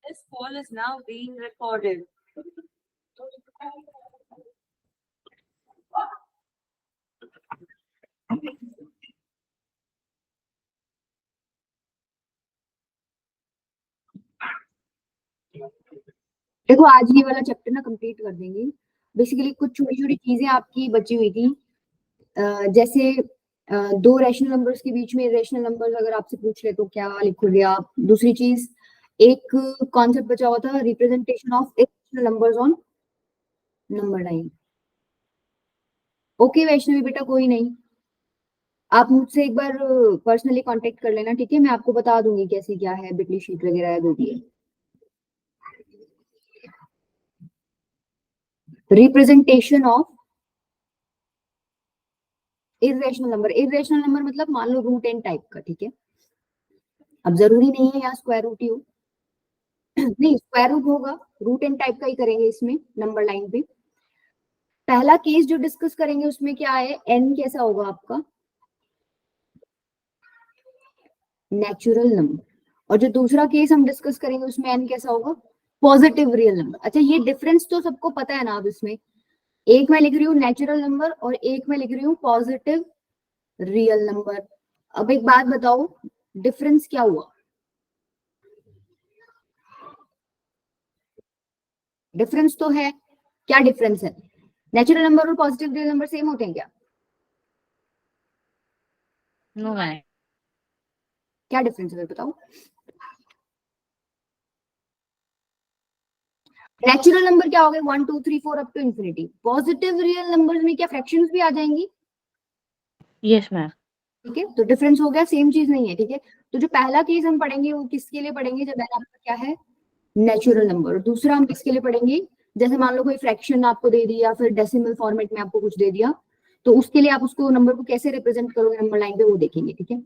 This call is now being recorded. देखो आज ये वाला चैप्टर ना कंप्लीट कर देंगे। बेसिकली कुछ छोटी छोटी चीजें आपकी बची हुई थी, जैसे दो रैशनल नंबर्स के बीच में रेशनल नंबर्स अगर आपसे पूछ ले तो क्या लिखोगे आप। दूसरी चीज, एक कॉन्सेप्ट बचा हुआ था, representation of irrational numbers on number line. Okay Vaishnavi बेटा, कोई नहीं, आप मुझसे एक बार पर्सनली कांटेक्ट कर लेना, ठीक है। मैं आपको बता दूंगी कैसे क्या है, बिटली शीट वगैरह है जो भी है। रिप्रेजेंटेशन ऑफ इरेशनल नंबर मतलब मान लो रूट एन टाइप का, ठीक है। अब जरूरी नहीं है यहाँ स्क्वायर रूट ही हो नहीं, स्क्वायर रूट होगा, रूट एन टाइप का ही करेंगे इसमें नंबर लाइन पे। पहला केस जो डिस्कस करेंगे उसमें क्या है, एन कैसा होगा आपका, नेचुरल नंबर। और जो दूसरा केस हम डिस्कस करेंगे उसमें एन कैसा होगा, पॉजिटिव रियल नंबर। अच्छा, ये डिफरेंस तो सबको पता है ना। अब इसमें एक मैं लिख रही हूँ नेचुरल नंबर और एक मैं लिख रही हूँ पॉजिटिव रियल नंबर। अब एक बात बताओ, डिफरेंस क्या हुआ? डिफरेंस तो है, क्या डिफरेंस है? नेचुरल नंबर और पॉजिटिव रियल नंबर सेम होते हैं क्या? No ma'am. क्या डिफरेंस है बताओ। नेचुरल नंबर क्या हो गए, 1 2 3 4 up to infinity. Positive real numbers में क्या फ्रैक्शंस भी आ जाएंगी? Yes ma'am. ठीक है, तो डिफरेंस हो गया, सेम चीज नहीं है, ठीक है। तो जो पहला केस हम पढ़ेंगे वो किसके लिए पढ़ेंगे, जब आपका क्या है नेचुरल नंबर। और दूसरा हम किसके लिए पढ़ेंगे, जैसे मान लो कोई फ्रैक्शन आपको दे दिया, फिर डेसिमल फॉर्मेट में आपको कुछ दे दिया, तो उसके लिए आप उसको नंबर को कैसे रिप्रेजेंट करोगे नंबर लाइन पे, वो देखेंगे, ठीक है।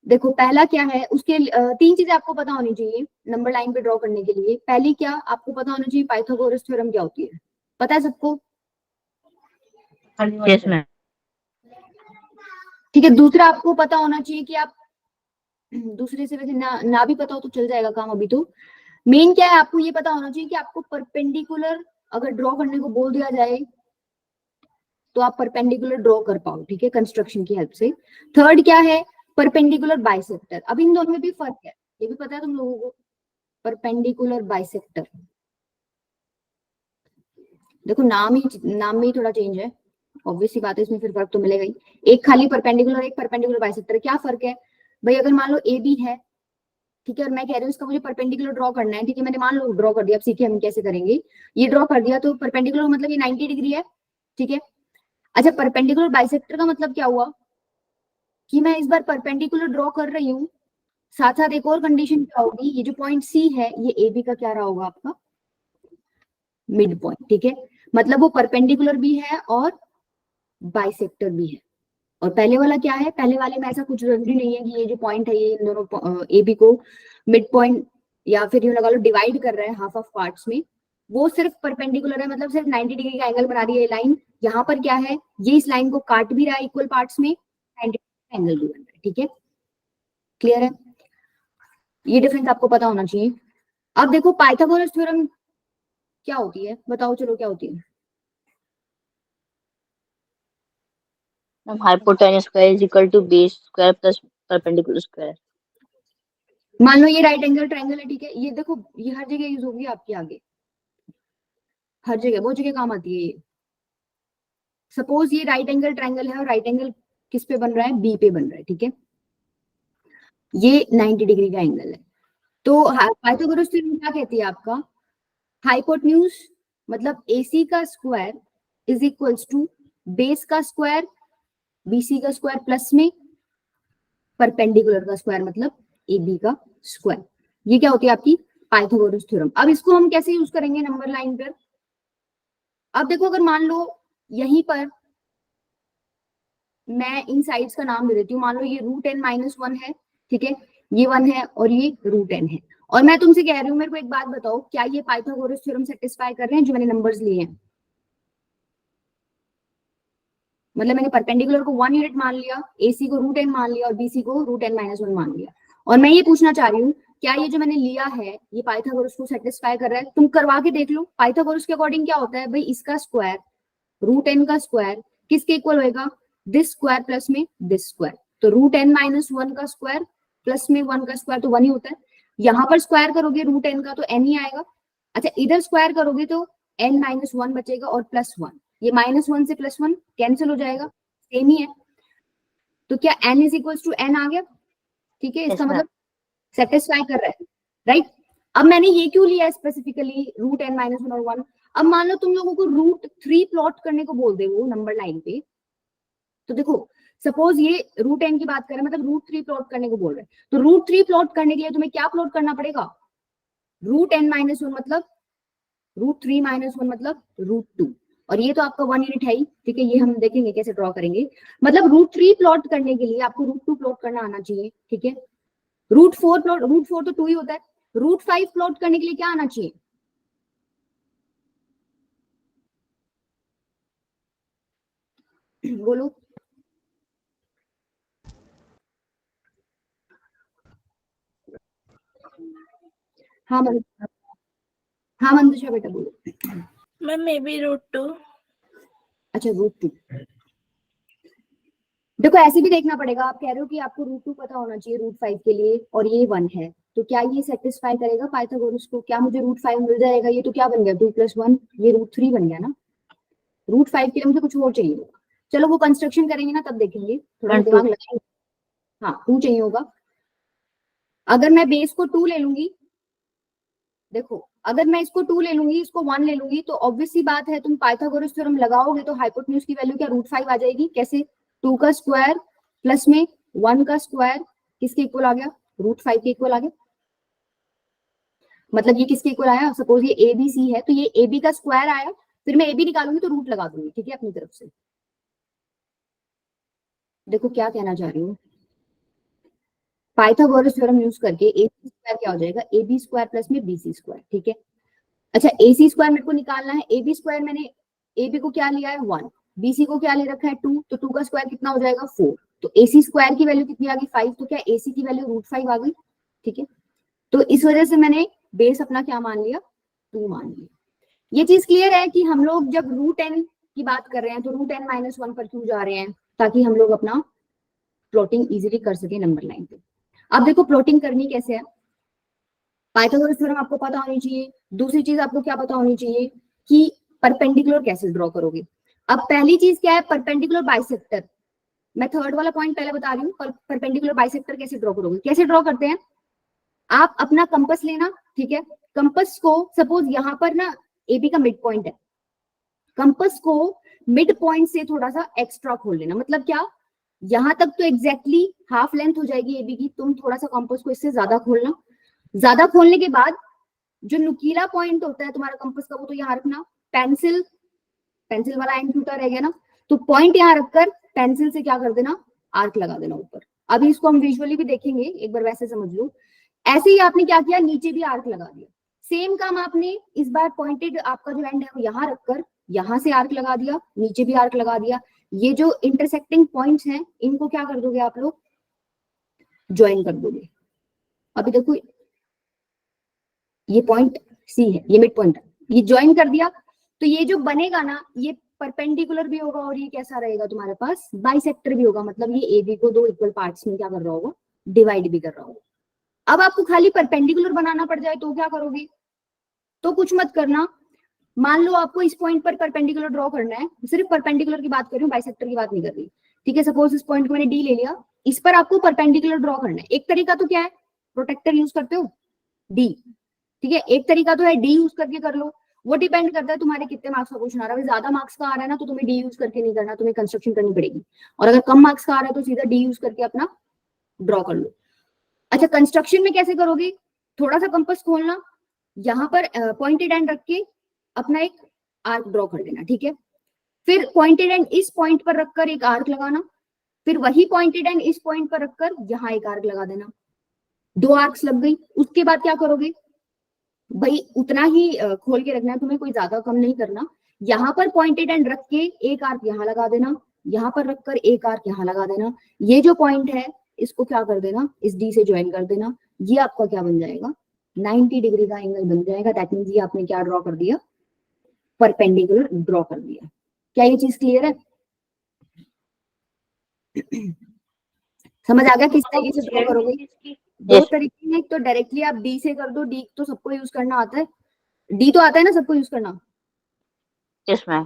देखो पहला क्या है, उसके तीन चीजें आपको पता होनी चाहिए नंबर लाइन पे ड्रॉ करने के लिए। पहली क्या आपको पता होना चाहिए, पाइथागोरस थ्योरम क्या होती है, पता है सबको? Yes ma'am. ठीक है। दूसरा आपको पता होना चाहिए कि आप दूसरे से वैसे ना भी पता हो तो चल जाएगा काम। अभी तो मेन क्या है, आपको ये पता होना चाहिए कि आपको परपेंडिकुलर अगर ड्रॉ करने को बोल दिया जाए तो आप परपेंडिकुलर ड्रॉ कर पाओ, ठीक है, कंस्ट्रक्शन की हेल्प से। थर्ड क्या है, परपेंडिकुलर बाइसेक्टर। अब इन दोनों में भी फर्क है, ये भी पता है तुम लोगों को, परपेंडिकुलर बाइसेक्टर। देखो नाम में ही थोड़ा चेंज है, ऑब्वियसली बात है, इसमें फिर फर्क तो मिलेगा ही। एक खाली परपेंडिकुलर, एक परपेंडिकुलर बाइसेक्टर। क्या फर्क है भाई, अगर मान लो ए बी है, ठीक है, और मैं कह रही हूँ इसका मुझे परपेंडिकुलर ड्रॉ करना है, ठीक है, मैंने मान लो ड्रॉ कर दिया, अब सीखिए हम कैसे करेंगे। ये ड्रॉ कर दिया तो परपेंडिकुलर मतलब ये 90 डिग्री है, ठीक है। अच्छा, परपेंडिकुलर बाइसेक्टर का मतलब क्या हुआ कि मैं इस बार परपेंडिकुलर ड्रॉ कर रही हूँ, साथ साथ एक और कंडीशन क्या होगी, ये जो पॉइंट सी है ये ए बी का क्या रहा होगा आपका मिड पॉइंट, ठीक है। मतलब वो परपेंडिकुलर भी है और बाइसेक्टर भी है। और पहले वाला क्या है, पहले वाले में ऐसा कुछ जरूरी नहीं है कि ये जो पॉइंट है ये इन दोनों ए बी को मिड पॉइंट या फिर यूं लगा लो डिवाइड कर रहा है हाफ ऑफ पार्ट्स में। वो सिर्फ परपेंडिकुलर है, मतलब सिर्फ 90 डिग्री का एंगल बना रही है ये लाइन। यहाँ पर क्या है, ये इस लाइन को काट भी रहा है इक्वल पार्ट्स में, 90 डिग्री का एंगल भी बन रहा है, ठीक है। क्लियर है, ये डिफरेंस आपको पता होना चाहिए। अब देखो पाइथागोरस थ्योरम क्या होती है, बताओ चलो क्या होती है। Hypotenuse square is equal to base square plus perpendicular square. मान लो ये राइट एंगल ट्रायंगल है, ठीक है, ये देखो ये हर जगह यूज होगी आपके आगे, हर जगह बहुत जगह काम आती है ये। सपोज ये राइट एंगल ट्रायंगल है और राइट एंगल किस पे बन रहा है, बी पे बन रहा है, ठीक है। ये 90 डिग्री का एंगल है। तो पाइथागोरस थ्योरम क्या कहती है आपका, हाइपोटेन्यूज मतलब एसी का square is equals to base का स्क्वायर बीसी का स्क्वायर प्लस में परपेंडिकुलर का स्क्वायर मतलब ए बी का स्क्वायर। ये क्या होती है आपकी पाइथागोरस थ्योरम। अब इसको हम कैसे यूज करेंगे नंबर लाइन पर। अब देखो अगर मान लो यहीं पर मैं इन साइड्स का नाम दे देती हूँ, मान लो ये रूट एन माइनस वन है, ठीक है, ये वन है और ये रूट एन है। और मैं तुमसे कह रही हूँ मेरे को एक बात बताओ, क्या ये पाइथागोरस थ्योरम सेटिस्फाई कर रहे हैं जो मैंने नंबर्स लिए हैं? मतलब मैंने परपेंडिकुलर को 1 यूनिट मान लिया, एसी को रूट एन मान लिया और बीसी को रूट एन माइनस वन मान लिया। और मैं ये पूछना चाह रही हूँ क्या ये जो मैंने लिया है ये पाइथागोरस को सेटिस्फाई कर रहा है? तुम करवा के देख लो। पाइथागोरस के अकॉर्डिंग क्या होता है भाई, इसका स्क्वायर रूट एन का स्क्वायर किसके इक्वल होएगा, दिस स्क्वायर प्लस में दिस स्क्वायर। तो रूट एन माइनस वन का स्क्वायर प्लस में वन का स्क्वायर तो वन ही होता है। यहाँ पर स्क्वायर करोगे रूट एन का तो एन ही आएगा। अच्छा इधर स्क्वायर करोगे तो एन माइनस वन बचेगा और प्लस वन, ये माइनस वन से प्लस वन कैंसिल हो जाएगा, सेम ही है। तो क्या n is equal to n आ गया? ठीक है, इसका Yes, मतलब सेटिस्फाई कर रहा है, राइट। अब मैंने ये क्यों लिया specifically root n minus one और वन। अब मान लो तुम लोगों को रूट थ्री प्लॉट करने को बोल दे वो नंबर लाइन पे, तो देखो सपोज ये रूट एन की बात करें, मतलब रूट थ्री प्लॉट करने को बोल रहे हैं, तो रूट थ्री प्लॉट करने के लिए तुम्हें क्या प्लॉट करना पड़ेगा, रूट एन माइनस वन मतलब रूट थ्री माइनस वन मतलब रूट टू, और ये तो आपका 1 यूनिट है ही, ठीक है। ये हम देखेंगे कैसे ड्रॉ करेंगे। मतलब रूट थ्री प्लॉट करने के लिए आपको रूट टू प्लॉट करना आना चाहिए, ठीक है। रूट फोर तो 2 ही होता है। रूट फाइव प्लॉट करने के लिए क्या आना चाहिए, बोलो। हाँ हाँ मंदुषा बेटा बोलो। Ma'am may be root two. अच्छा रूट टू, देखो ऐसे भी देखना पड़ेगा। आप कह रहे हो कि आपको रूट टू पता होना चाहिए रूट फाइव के लिए, और ये वन है, तो क्या ये सेटिस्फाई करेगा पाइथागोरस को? क्या मुझे रूट फाइव मिल जाएगा? ये तो क्या बन गया, टू प्लस वन, ये रूट थ्री बन गया ना। रूट फाइव के लिए मुझे कुछ और चाहिए होगा। चलो वो कंस्ट्रक्शन करेंगे ना तब देखेंगे, थोड़ा दिमाग लगाएंगे। हाँ टू चाहिए होगा। अगर मैं बेस को टू ले लूंगी, देखो अगर मैं इसको टू ले लूंगी, इसको वन ले लूंगी, तो ऑब्वियस सी बात है तुम पाइथागोरस थ्योरम लगाओगे तो हाइपोटेन्यूज की वैल्यू क्या रूट फाइव आ जाएगी। कैसे, टू का स्क्वायर प्लस में वन का स्क्वायर किसके इक्वल आ गया, रूट फाइव के इक्वल आ गया। मतलब ये किसके इक्वल आया, सपोज ये ए बी सी है तो ये ए बी का स्क्वायर आया, फिर मैं ए बी निकालूंगी तो रूट लगा दूंगी, ठीक है, अपनी तरफ से। देखो क्या कहना चाह रही हूँ, पाइथागोरस थ्योरम यूज करके ए बी स्क्वायर क्या हो जाएगा, ए बी स्क्वायर प्लस में बी सी स्क्वायर, ठीक है। अच्छा ए सी स्क्वायर मेरे को निकालना है, ए बी स्क्वायर मैंने ए बी को क्या लिया है वन, बी सी को क्या ले रखा है टू, तो टू का स्क्वायर कितना हो जाएगा फोर, तो ए सी स्क्वायर की वैल्यू कितनी आ गई फाइव, तो क्या ए सी की वैल्यू रूट फाइव आ गई, ठीक है। तो इस वजह से मैंने बेस अपना क्या मान लिया, टू मान लिया। ये चीज क्लियर है कि हम लोग जब रूट एन की बात कर रहे हैं तो रूट एन माइनस वन पर क्यों जा रहे हैं, ताकि हम लोग अपना प्लॉटिंग इजीली कर सके नंबर लाइन पे। अब देखो प्लॉटिंग करनी कैसे है, पाइथागोरस थ्योरम आपको पता होनी चाहिए। दूसरी चीज आपको क्या पता होनी चाहिए कि परपेंडिकुलर कैसे ड्रॉ करोगे। अब पहली चीज क्या है, परपेंडिकुलर बाइसेक्टर। मैं थर्ड वाला पॉइंट पहले बता रही हूँ, परपेंडिकुलर बाइसेक्टर कैसे ड्रॉ करोगे। कैसे ड्रॉ करते हैं, आप अपना कंपास लेना, ठीक है। कंपास को सपोज यहाँ पर ना एबी का मिड पॉइंट है, कंपास को मिड पॉइंट से थोड़ा सा एक्स्ट्रा खोल लेना। मतलब क्या, यहां तक तो एग्जैक्टली हाफ लेंथ हो जाएगी एबी की, तुम थोड़ा सा कंपास को इससे ज्यादा खोलना। ज्यादा खोलने के बाद जो नुकीला पॉइंट होता है तुम्हारा कंपास का वो तो यहाँ रखना। पेंसिल वाला एंड टूटा रह गया ना, तो पॉइंट यहाँ रखकर पेंसिल से क्या कर देना, आर्क लगा देना ऊपर। अभी इसको हम विजुअली भी देखेंगे, एक बार वैसे समझ लो। ऐसे ही आपने क्या किया, नीचे भी आर्क लगा दिया। सेम काम आपने इस बार पॉइंटेड आपका जो एंड है वो यहाँ रखकर यहाँ से आर्क लगा दिया, नीचे भी आर्क लगा दिया। ये जो इंटरसेक्टिंग पॉइंट्स हैं इनको क्या कर दोगे आप लोग, ज्वाइन कर दोगे। अभी देखो ये पॉइंट सी है, ये मिड पॉइंट है, ये ज्वाइन कर दिया, तो ये जो बनेगा ना ये परपेंडिकुलर भी होगा और ये कैसा रहेगा तुम्हारे पास, बाइसेक्टर भी होगा। मतलब ये ए बी को दो इक्वल पार्ट्स में क्या कर रहा होगा, डिवाइड भी कर रहा होगा। अब आपको खाली परपेंडिकुलर बनाना पड़ जाए तो क्या करोगे, तो कुछ मत करना। मान लो आपको इस पॉइंट पर परपेंडिकुलर ड्रॉ करना है, सिर्फ परपेंडिकुलर की बात कर रही हूँ, बाइसेक्टर की बात नहीं कर रही, ठीक है। सपोज इस पॉइंट को मैंने डी ले लिया, इस पर आपको परपेंडिकुलर ड्रॉ करना है। एक तरीका तो क्या है, प्रोटेक्टर यूज करते हो डी, ठीक है। एक तरीका तो है डी यूज करके कर लो, वो डिपेंड करता है तुम्हारे कितने मार्क्स का क्वेश्चन आ रहा है। ज्यादा मार्क्स का आ रहा है ना तो तुम्हें डी यूज करके नहीं करना, तुम्हें कंस्ट्रक्शन करनी पड़ेगी। और अगर कम मार्क्स का आ रहा है तो सीधा डी यूज करके अपना ड्रॉ कर लो। अच्छा कंस्ट्रक्शन में कैसे करोगे, थोड़ा सा कंपास खोलना, यहाँ पर पॉइंटेड एंड रख के अपना एक आर्क ड्रॉ कर देना, ठीक है। फिर पॉइंटेड एंड इस पॉइंट पर रखकर एक आर्क लगाना, फिर वही पॉइंटेड एंड इस पॉइंट पर रखकर यहाँ एक आर्क लगा देना। दो आर्क्स लग गई। उसके बाद क्या करोगे भाई, उतना ही खोल के रखना है तुम्हें, कोई ज्यादा कम नहीं करना। यहाँ पर पॉइंटेड एंड रख के एक आर्क यहाँ लगा देना, यहाँ पर रखकर एक आर्क यहाँ लगा देना। ये जो पॉइंट है इसको क्या कर देना, इस डी से ज्वाइन कर देना। ये आपका क्या बन जाएगा, 90 डिग्री का एंगल बन जाएगा। दैट मीन्स ये आपने क्या ड्रॉ कर दिया, परपेंडिकुलर ड्रॉ कर दिया। क्या ये चीज क्लियर है? समझ आ गया किस तरीके से ड्रॉ करोगे? दो Yes. तरीके हैं, एक तो डायरेक्टली आप डी से कर दो, डी तो सबको यूज करना आता है, डी तो आता है ना सबको यूज करना। Yes, ma'am.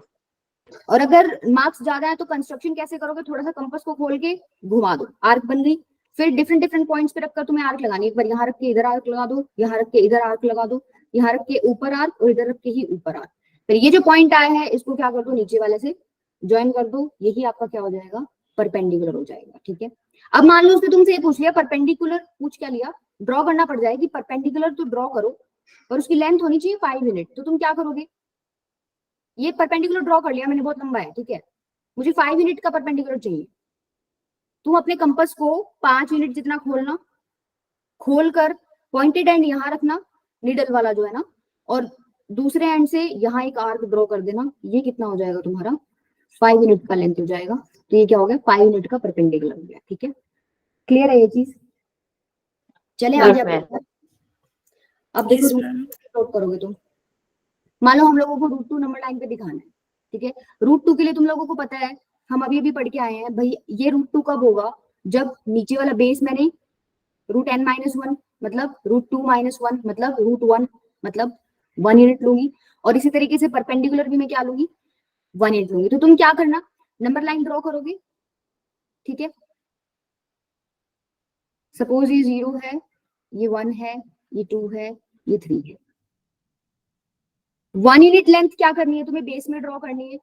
और अगर मार्क्स ज्यादा है तो कंस्ट्रक्शन कैसे करोगे, थोड़ा सा कंपास को खोल के घुमा दो, आर्क बन गई। फिर डिफरेंट डिफरेंट पॉइंट्स पे रखकर तुम्हें आर्क लगानी है। एक बार यहाँ रख के इधर आर्क लगा दो, यहाँ रख के इधर आर्क लगा दो, यहाँ रख के ऊपर आर्क और इधर रख के ही ऊपर आर्क। फिर ये जो पॉइंट आया है इसको क्या कर दो, नीचे वाले से ज्वाइन कर दो, यही आपका क्या हो जाएगा, परपेंडिकुलर हो जाएगा। ठीक है, अब मान लो उसने तुमसे ये पूछ लिया, परपेंडिकुलर पूछ क्या लिया, ड्रॉ करना पड़ जाएगी। परपेंडिकुलर तो ड्रॉ करो और उसकी लेंथ होनी चाहिए 5 यूनिट। तो तुम क्या करोगे, ये परपेंडिकुलर ड्रॉ कर लिया मैंने, बहुत लंबा है, ठीक है, मुझे 5 यूनिट का परपेंडिकुलर चाहिए। तुम अपने कंपास को 5 यूनिट जितना खोलना, खोलकर पॉइंटेड एंड यहाँ रखना, नीडल वाला जो है ना, और दूसरे एंड से यहाँ एक आर्क ड्रॉ कर देना। ये कितना हो जाएगा तुम्हारा, 5 यूनिट का लेंथ हो जाएगा। तो ये क्या हो गया, 5 यूनिट का परपेंडिकुलर हो गया। ठीक है, क्लियर है ये चीज? चले Yes, आगे ma'am. अब देखो Yes, ma'am. रूट करोगे तुम। मान लो हम लोगों को √2 नंबर लाइन पे दिखाना है, ठीक है। √2 के लिए तुम लोगों को पता है, हम अभी अभी पढ़ के आए हैं भाई, ये √2 कब होगा, जब नीचे वाला बेस मैंने √n-1 मतलब √2-1 मतलब √1 मतलब 1 यूनिट लूंगी, और इसी तरीके से परपेंडिकुलर भी मैं क्या लूंगी, 1 यूनिट लूंगी। तो तुम क्या करना, नंबर लाइन ड्रॉ करोगे, ठीक है। सपोज ये 0 है, ये 1 है, ये 2 है, ये 3 है। 1 यूनिट लेंथ क्या करनी है तुम्हें, बेस में ड्रॉ करनी है।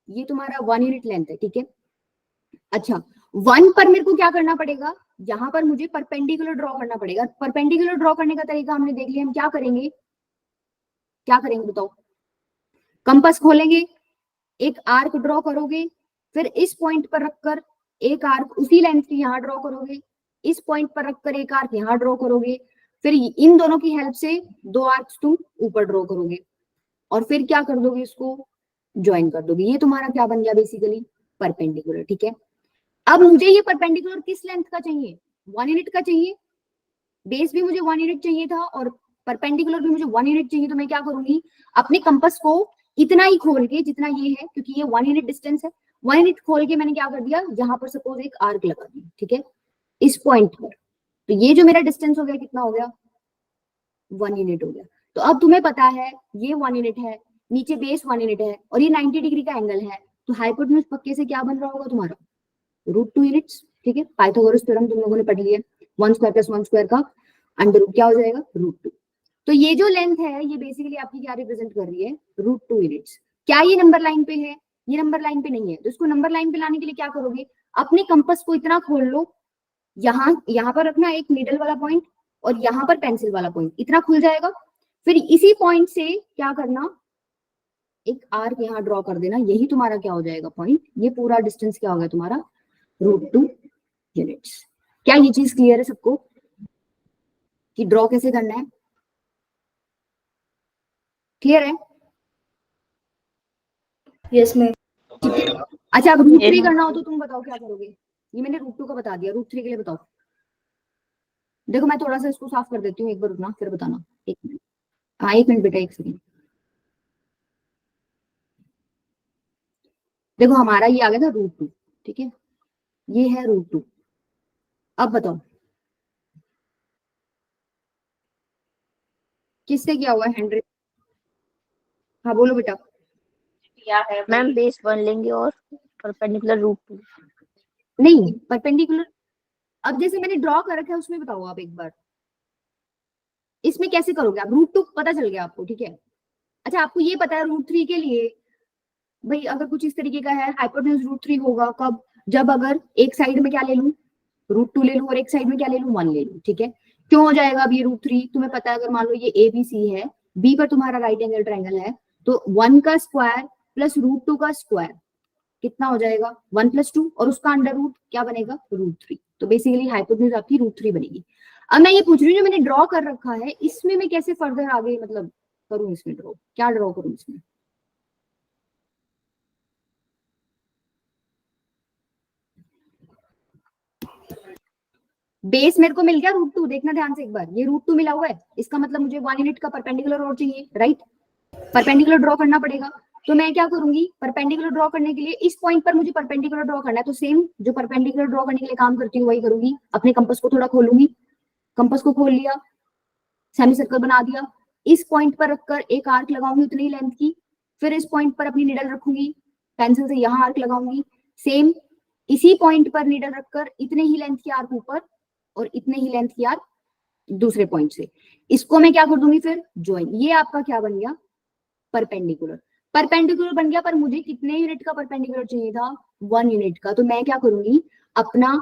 ये तुम्हारा 1 यूनिट लेंथ है, ठीक है। अच्छा, 1 पर मेरे को क्या करना पड़ेगा, यहाँ पर मुझे परपेंडिकुलर ड्रॉ करना पड़ेगा। परपेंडिकुलर ड्रॉ करने का तरीका हमने देख लिया, हम क्या करेंगे, क्या करेंगे बताओ, कंपास खोलेंगे, एक आर्क ड्रॉ करोगे, फिर इस पॉइंट पर रखकर एक आर्क उसी लेंथ की यहाँ ड्रॉ करोगे, इस पॉइंट पर रखकर एक आर्क यहाँ ड्रॉ करोगे, फिर इन दोनों की हेल्प से 2 आर्क्स तुम ऊपर ड्रॉ करोगे, और फिर क्या कर दोगे, इसको ज्वाइन कर दोगे। ये तुम्हारा क्या बन गया, बेसिकली परपेंडिकुलर। ठीक है, अब मुझे ये परपेंडिकुलर किस लेंथ का चाहिए, 1 यूनिट का चाहिए। बेस भी मुझे 1 यूनिट चाहिए था और परपेंडिकुलर भी मुझे 1 यूनिट चाहिए। तो मैं क्या करूंगी, अपने कंपास को इतना ही खोल के, जितना ये है, क्योंकि ये 1 यूनिट डिस्टेंस है, 1 यूनिट खोल के मैंने क्या कर दिया, यहाँ पर सपोज एक आर्क लगा दी, ठीक है, इस पॉइंट पर। तो ये जो मेरा डिस्टेंस हो गया, कितना हो गया, 1 यूनिट हो गया। तो अब तुम्हें पता है ये 1 यूनिट है, नीचे बेस 1 यूनिट है, और ये 90 डिग्री का एंगल है। तो हाइपोटेन्यूज पक्के से क्या बन रहा होगा तुम्हारा, √2 यूनिट्स। ठीक है, पाइथागोरस थ्योरम तुम लोगों ने पढ़ लिया, 1 स्क्वायर प्लस 1 स्क्वायर का अंडर रूट क्या हो जाएगा, √2। तो ये जो लेंथ है ये बेसिकली आपकी क्या रिप्रेजेंट कर रही है, √2 यूनिट्स। क्या ये नंबर लाइन पे है, ये नंबर लाइन पे नहीं है। तो इसको नंबर लाइन पे लाने के लिए क्या करोगे, अपने कंपास को इतना खोल लो, यहाँ पर रखना एक नीडल वाला पॉइंट, और यहाँ पर पेंसिल वाला पॉइंट, इतना खुल जाएगा। फिर इसी पॉइंट से क्या करना, एक आर्क यहाँ ड्रॉ कर देना, यही तुम्हारा क्या हो जाएगा पॉइंट। ये पूरा डिस्टेंस क्या हो गया तुम्हारा, √2 यूनिट्स। क्या ये चीज क्लियर है सबको कि ड्रॉ कैसे करना है, क्लियर है? Yes ma'am. अच्छा, अब √3 Yes. करना हो तो तुम बताओ क्या करोगे। ये मैंने √2 का बता दिया, √3 के लिए बताओ। देखो मैं थोड़ा सा इसको साफ कर देती हूँ, एक बार रुकना फिर बताना। 1 मिनट, हाँ 1 मिनट बेटा, 1 सेकंड। देखो हमारा ये आ गया था √2, ठीक है, ये है √2। अब बताओ किससे क्या हुआ है, 100। हाँ बोलो बेटा। मैम बेस 1 लेंगे और परपेंडिकुलर √2। नहीं, परपेंडिकुलर, अब जैसे मैंने ड्रॉ कर रखा है उसमें बताओ आप एक बार, इसमें कैसे करोगे आप, √2 पता चल गया आपको, ठीक है। अच्छा, आपको ये पता है √3 के लिए भाई अगर कुछ इस तरीके का है, हाइपोटेन्यूज √3 होगा कब, जब अगर एक साइड में क्या ले लूं, √2 ले लूं, और एक साइड में क्या ले लूं, 1 ले लूं, ठीक है। क्यों हो जाएगा अब ये √3, तुम्हें पता है, अगर मान लो ये ABC है, B पर तुम्हारा राइट एंगल ट्रायंगल है, तो 1 का स्क्वायर प्लस √2 का स्क्वायर कितना हो जाएगा, 1 + 2, और उसका अंडर रूट क्या बनेगा, √3। तो बेसिकली हाइपोटेन्यूज आपकी √3 बनेगी। अब मैं ये पूछ रही हूँ, जो मैंने ड्रॉ कर रखा है इसमें मैं कैसे फर्दर आगे मतलब करूँ, इसमें ड्रॉ क्या ड्रॉ करूँ इसमें, बेस मेरे को मिल गया √2, देखना ध्यान से एक बार, ये √2 मिला हुआ है, इसका मतलब मुझे 1 यूनिट का परपेंडिकुलर और चाहिए, राइट? परपेंडिकुलर ड्रॉ करना पड़ेगा। तो मैं क्या करूंगी, परपेंडिकुलर ड्रॉ करने के लिए इस पॉइंट पर मुझे परपेंडिकुलर ड्रॉ करना है, तो सेम जो परपेंडिकुलर ड्रॉ करने के लिए काम करती हूँ वही करूंगी। अपने कंपास को थोड़ा खोलूंगी, कंपास को खोल लिया, सेमी सर्कल बना दिया, इस पॉइंट पर रखकर एक आर्क लगाऊंगी उतनी लेंथ की, फिर इस पॉइंट पर अपनी निडल रखूंगी, पेंसिल से यहाँ आर्क लगाऊंगी, सेम इसी पॉइंट पर निडल रखकर इतने ही लेंथ की आर्क ऊपर और इतने ही लेंथ की आर्क दूसरे पॉइंट से, इसको मैं क्या कर दूंगी फिर ज्वाइन। ये आपका क्या बन गया, परपेंडिकुलर। परपेंडिकुलर बन गया, पर मुझे कितने यूनिट का परपेंडिकुलर चाहिए था, 1 यूनिट का। तो मैं क्या करूंगी, अपना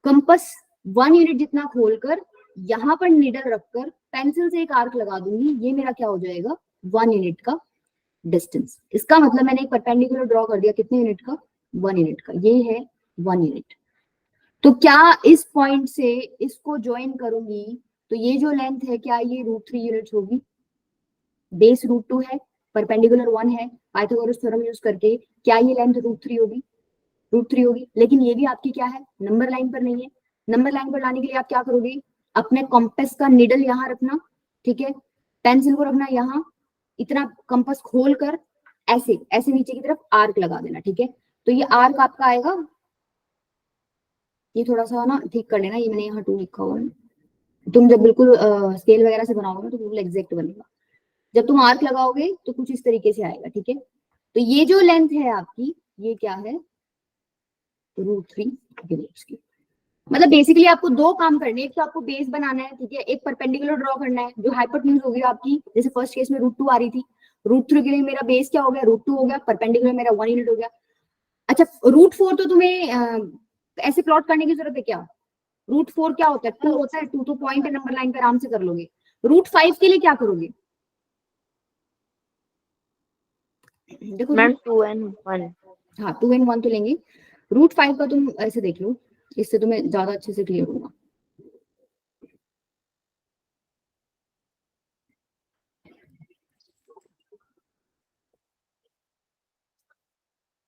कंपास 1 यूनिट जितना खोलकर यहाँ पर निडल रखकर पेंसिल से एक आर्क लगा दूंगी, ये मेरा क्या हो जाएगा, 1 यूनिट का डिस्टेंस। इसका मतलब मैंने एक परपेंडिकुलर ड्रॉ कर दिया, कितने यूनिट का, 1 यूनिट का, ये है 1 यूनिट। तो क्या इस पॉइंट से इसको ज्वाइन करूंगी तो ये जो लेंथ है क्या ये √3 यूनिट्स होगी, बेस √2 है, परपेंडिकुलर 1 है, पाइथागोरस थ्योरम यूज करके क्या ये लेंथ √3 होगी, √3 होगी। लेकिन ये भी आपकी क्या है, नंबर लाइन पर नहीं है। नंबर लाइन पर लाने के लिए आप क्या करोगे, अपने कॉम्पास का निडल यहाँ रखना, ठीक है, पेंसिल को रखना यहाँ, इतना कंपास खोल कर ऐसे ऐसे नीचे की तरफ आर्क लगा देना, ठीक है। तो ये आर्क आपका आएगा, ये थोड़ा सा ना ठीक कर लेना, ये मैंने यहाँ 2 लिखा हुआ है, तुम जब बिल्कुल स्केल वगैरह से बनाओगे ना तो बिल्कुल एग्जैक्ट बनेगा। जब तुम आर्क लगाओगे तो कुछ इस तरीके से आएगा, ठीक है। तो ये जो लेंथ है आपकी, ये क्या है, √3 यूनिट्स की। मतलब बेसिकली आपको 2 काम करने हैं, एक तो आपको बेस बनाना है, ठीक है, एक परपेंडिकुलर ड्रॉ करना है जो हाइपोटेन्यूज होगी आपकी, जैसे फर्स्ट केस में √2 आ रही थी, √3 के लिए मेरा बेस क्या हो गया, √2 हो गया, परपेंडिकुलर मेरा 1 यूनिट हो गया। अच्छा, √4 तो तुम्हें ऐसे प्लॉट करने की जरूरत है क्या, √4 क्या होता है, 2 होता है, 2 तो पॉइंट है, नंबर लाइन पे आराम से कर लोगे। √5 के लिए क्या करोगे, देखो मैम 2 and 1। हाँ 2 and 1 तो लेंगे, √5 का तुम ऐसे देख लो, इससे तुम्हें ज्यादा अच्छे से क्लियर होगा।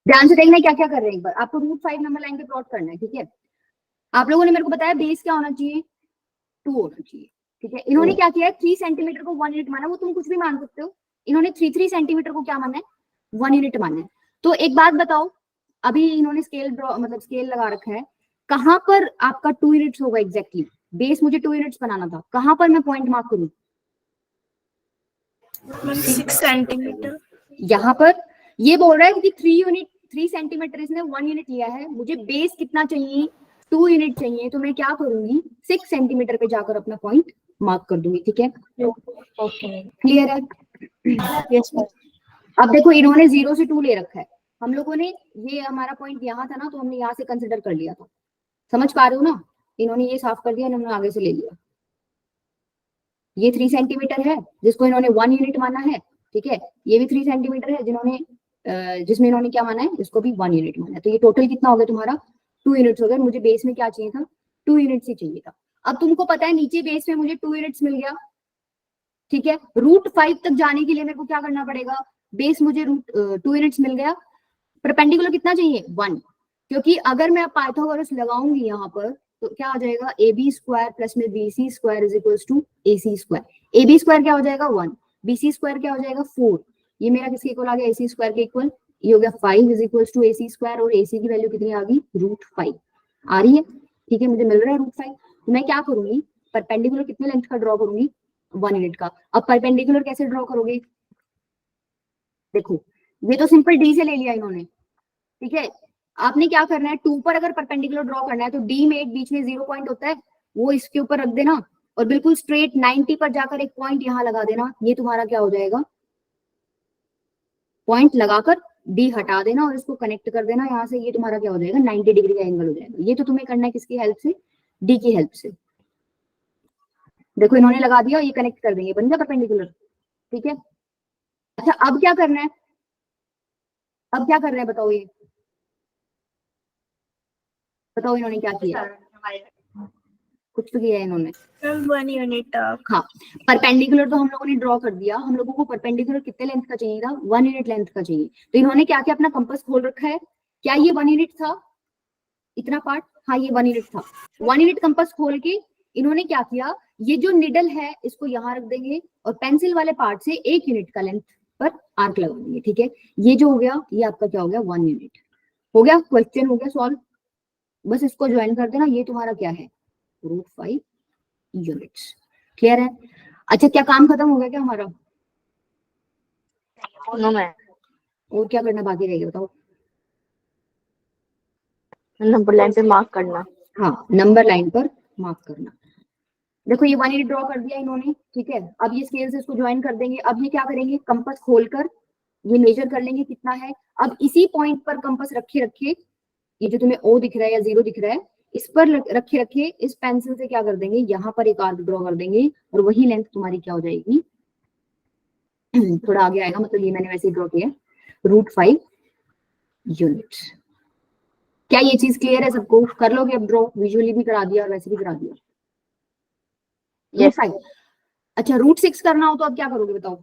ध्यान से देखना क्या क्या कर रहे हैं, एक बार आपको √5 नंबर लाइन पे प्लॉट करना है, ठीक है। आप लोगों ने मेरे को बताया बेस क्या होना चाहिए, 2 होना चाहिए, ठीक है। इन्होंने क्या किया है, 3 सेंटीमीटर को 1 यूनिट माना, वो तुम कुछ भी मान सकते हो, इन्होंने 3 सेंटीमीटर को क्या माना है, 1 यूनिट माना है। तो एक बात बताओ, अभी इन्होंने स्केल ड्रॉ मतलब स्केल लगा रखा है, कहां पर आपका 2 यूनिट्स होगा एग्जैक्टली, बेस मुझे 2 यूनिट्स बनाना था, कहां पर मैं पॉइंट मार्क करूं, 6 सेंटीमीटर। यहाँ पर ये बोल रहा है कि 3 सेंटीमीटर इसने 1 यूनिट लिया है, मुझे बेस कितना चाहिए, 2 यूनिट चाहिए, तो मैं क्या करूंगी 6 सेंटीमीटर पे जाकर अपना पॉइंट मार्क कर दूंगी, ठीक है। ओके, क्लियर है, यस मैम। अब देखो इन्होंने 0 से 2 ले रखा है, हम लोगों ने ये हमारा पॉइंट यहाँ था ना, तो हमने यहाँ से कंसिडर कर लिया था, समझ पा रहे हो ना, इन्होंने ये साफ कर दिया, इन्होंने आगे से ले लिया, ये 3 सेंटीमीटर है जिसको इन्होंने 1 यूनिट माना है, ठीक है, ये भी 3 सेंटीमीटर है जिन्होंने जिसमें इन्होंने क्या माना है, इसको भी 1 यूनिट माना है। तो ये टोटल कितना हो गया तुम्हारा, 2 यूनिट्स हो गए। मुझे बेस में क्या चाहिए था, 2 यूनिट्स ही चाहिए था। अब तुमको पता है नीचे बेस में मुझे 2 यूनिट्स मिल गया, ठीक है। √5 तक जाने के लिए मेरे को क्या करना पड़ेगा, बेस मुझे 2 यूनिट्स मिल गया, परपेंडिकुलर कितना चाहिए, 1, क्योंकि अगर मैं पाइथागोरस लगाऊंगी यहाँ पर तो क्या आ जाएगा, AB² प्लस में BC² is equals to AC²। AB² क्या हो जाएगा 1, BC² क्या हो जाएगा 4, ये मेरा किसके इक्वल आ गया, AC² के इक्वल, ये हो गया 5 इज इक्वल्स टू AC², और AC की वैल्यू कितनी आ गई, √5 आ रही है, ठीक है, मुझे मिल रहा है √5। तो मैं क्या करूंगी, परपेंडिकुलर कितने लेंथ का ड्रॉ करूंगी, 1 यूनिट का। अब परपेंडिकुलर कैसे ड्रॉ करोगे, देखो ये तो सिंपल डी से ले लिया इन्होंने, ठीक है। आपने क्या करना है, 2 पर अगर परपेंडिकुलर ड्रॉ करना है तो डी में एक बीच में 0 पॉइंट होता है, वो इसके ऊपर रख देना और बिल्कुल स्ट्रेट 90 पर जाकर एक पॉइंट यहाँ लगा देना, ये तुम्हारा क्या हो जाएगा, पॉइंट लगाकर डी हटा देना और इसको कनेक्ट कर देना यहाँ से, ये तुम्हारा क्या हो जाएगा, 90 डिग्री का एंगल हो जाएगा। ये तो तुम्हें करना है किसकी हेल्प से, डी की हेल्प से। देखो इन्होंने लगा दिया, ये कनेक्ट कर देंगे, बन गया परपेंडिकुलर, ठीक है। अच्छा अब क्या करना है, अब क्या कर रहे हैं बताओ, ये बताओ इन्होंने क्या किया, कुछ तो किया है इन्होंने, 1 यूनिट तक। हाँ परपेंडिकुलर तो हम लोगों ने ड्रॉ कर दिया, हम लोगों को परपेंडिकुलर कितने लेंथ का चाहिए था, 1 यूनिट लेंथ का चाहिए। तो इन्होंने क्या किया, अपना कंपास खोल रखा है, क्या ये 1 यूनिट था इतना पार्ट, हाँ ये 1 यूनिट था। 1 यूनिट कंपास खोल के इन्होंने क्या किया, ये जो निडल है इसको यहाँ रख देंगे और पेंसिल वाले पार्ट से 1 यूनिट का लेंथ पर आर्क लगा देंगे। ठीक है, ये जो हो गया ये आपका क्या हो गया, 1 यूनिट हो गया। क्वेश्चन हो गया सॉल्व। बस इसको ज्वाइन कर देना, ये तुम्हारा क्या है, √5 यूनिट्स। क्लियर है? अच्छा क्या काम खत्म हो गया क्या हमारा? नो मैम, और क्या करना बाकी रह गया बताओ? नंबर लाइन पे मार्क करना। हाँ, नंबर लाइन पर मार्क करना। देखो ये 1 यूनिट ड्रॉ कर दिया इन्होंने। ठीक है, अब ये स्केल से इसको ज्वाइन कर देंगे। अब ये क्या करेंगे, कंपास खोलकर ये मेजर कर लेंगे कितना है। अब इसी पॉइंट पर कंपास रखे रखे, ये जो तुम्हें O दिख रहा है या 0 दिख रहा है, इस पर रखे रखे इस पेंसिल से क्या कर देंगे, यहाँ पर एक आर्क ड्रॉ कर देंगे और वही लेंथ तुम्हारी क्या हो जाएगी, थोड़ा आगे आएगा, मतलब ये मैंने वैसे ड्रॉ किया, √5 यूनिट्स। क्या ये चीज क्लियर है सबको? कर लोगे अब ड्रॉ? विजुअली भी करा दिया और वैसे भी करा दिया। Yes. √5। अच्छा √6 करना हो तो अब क्या करोगे बताओ?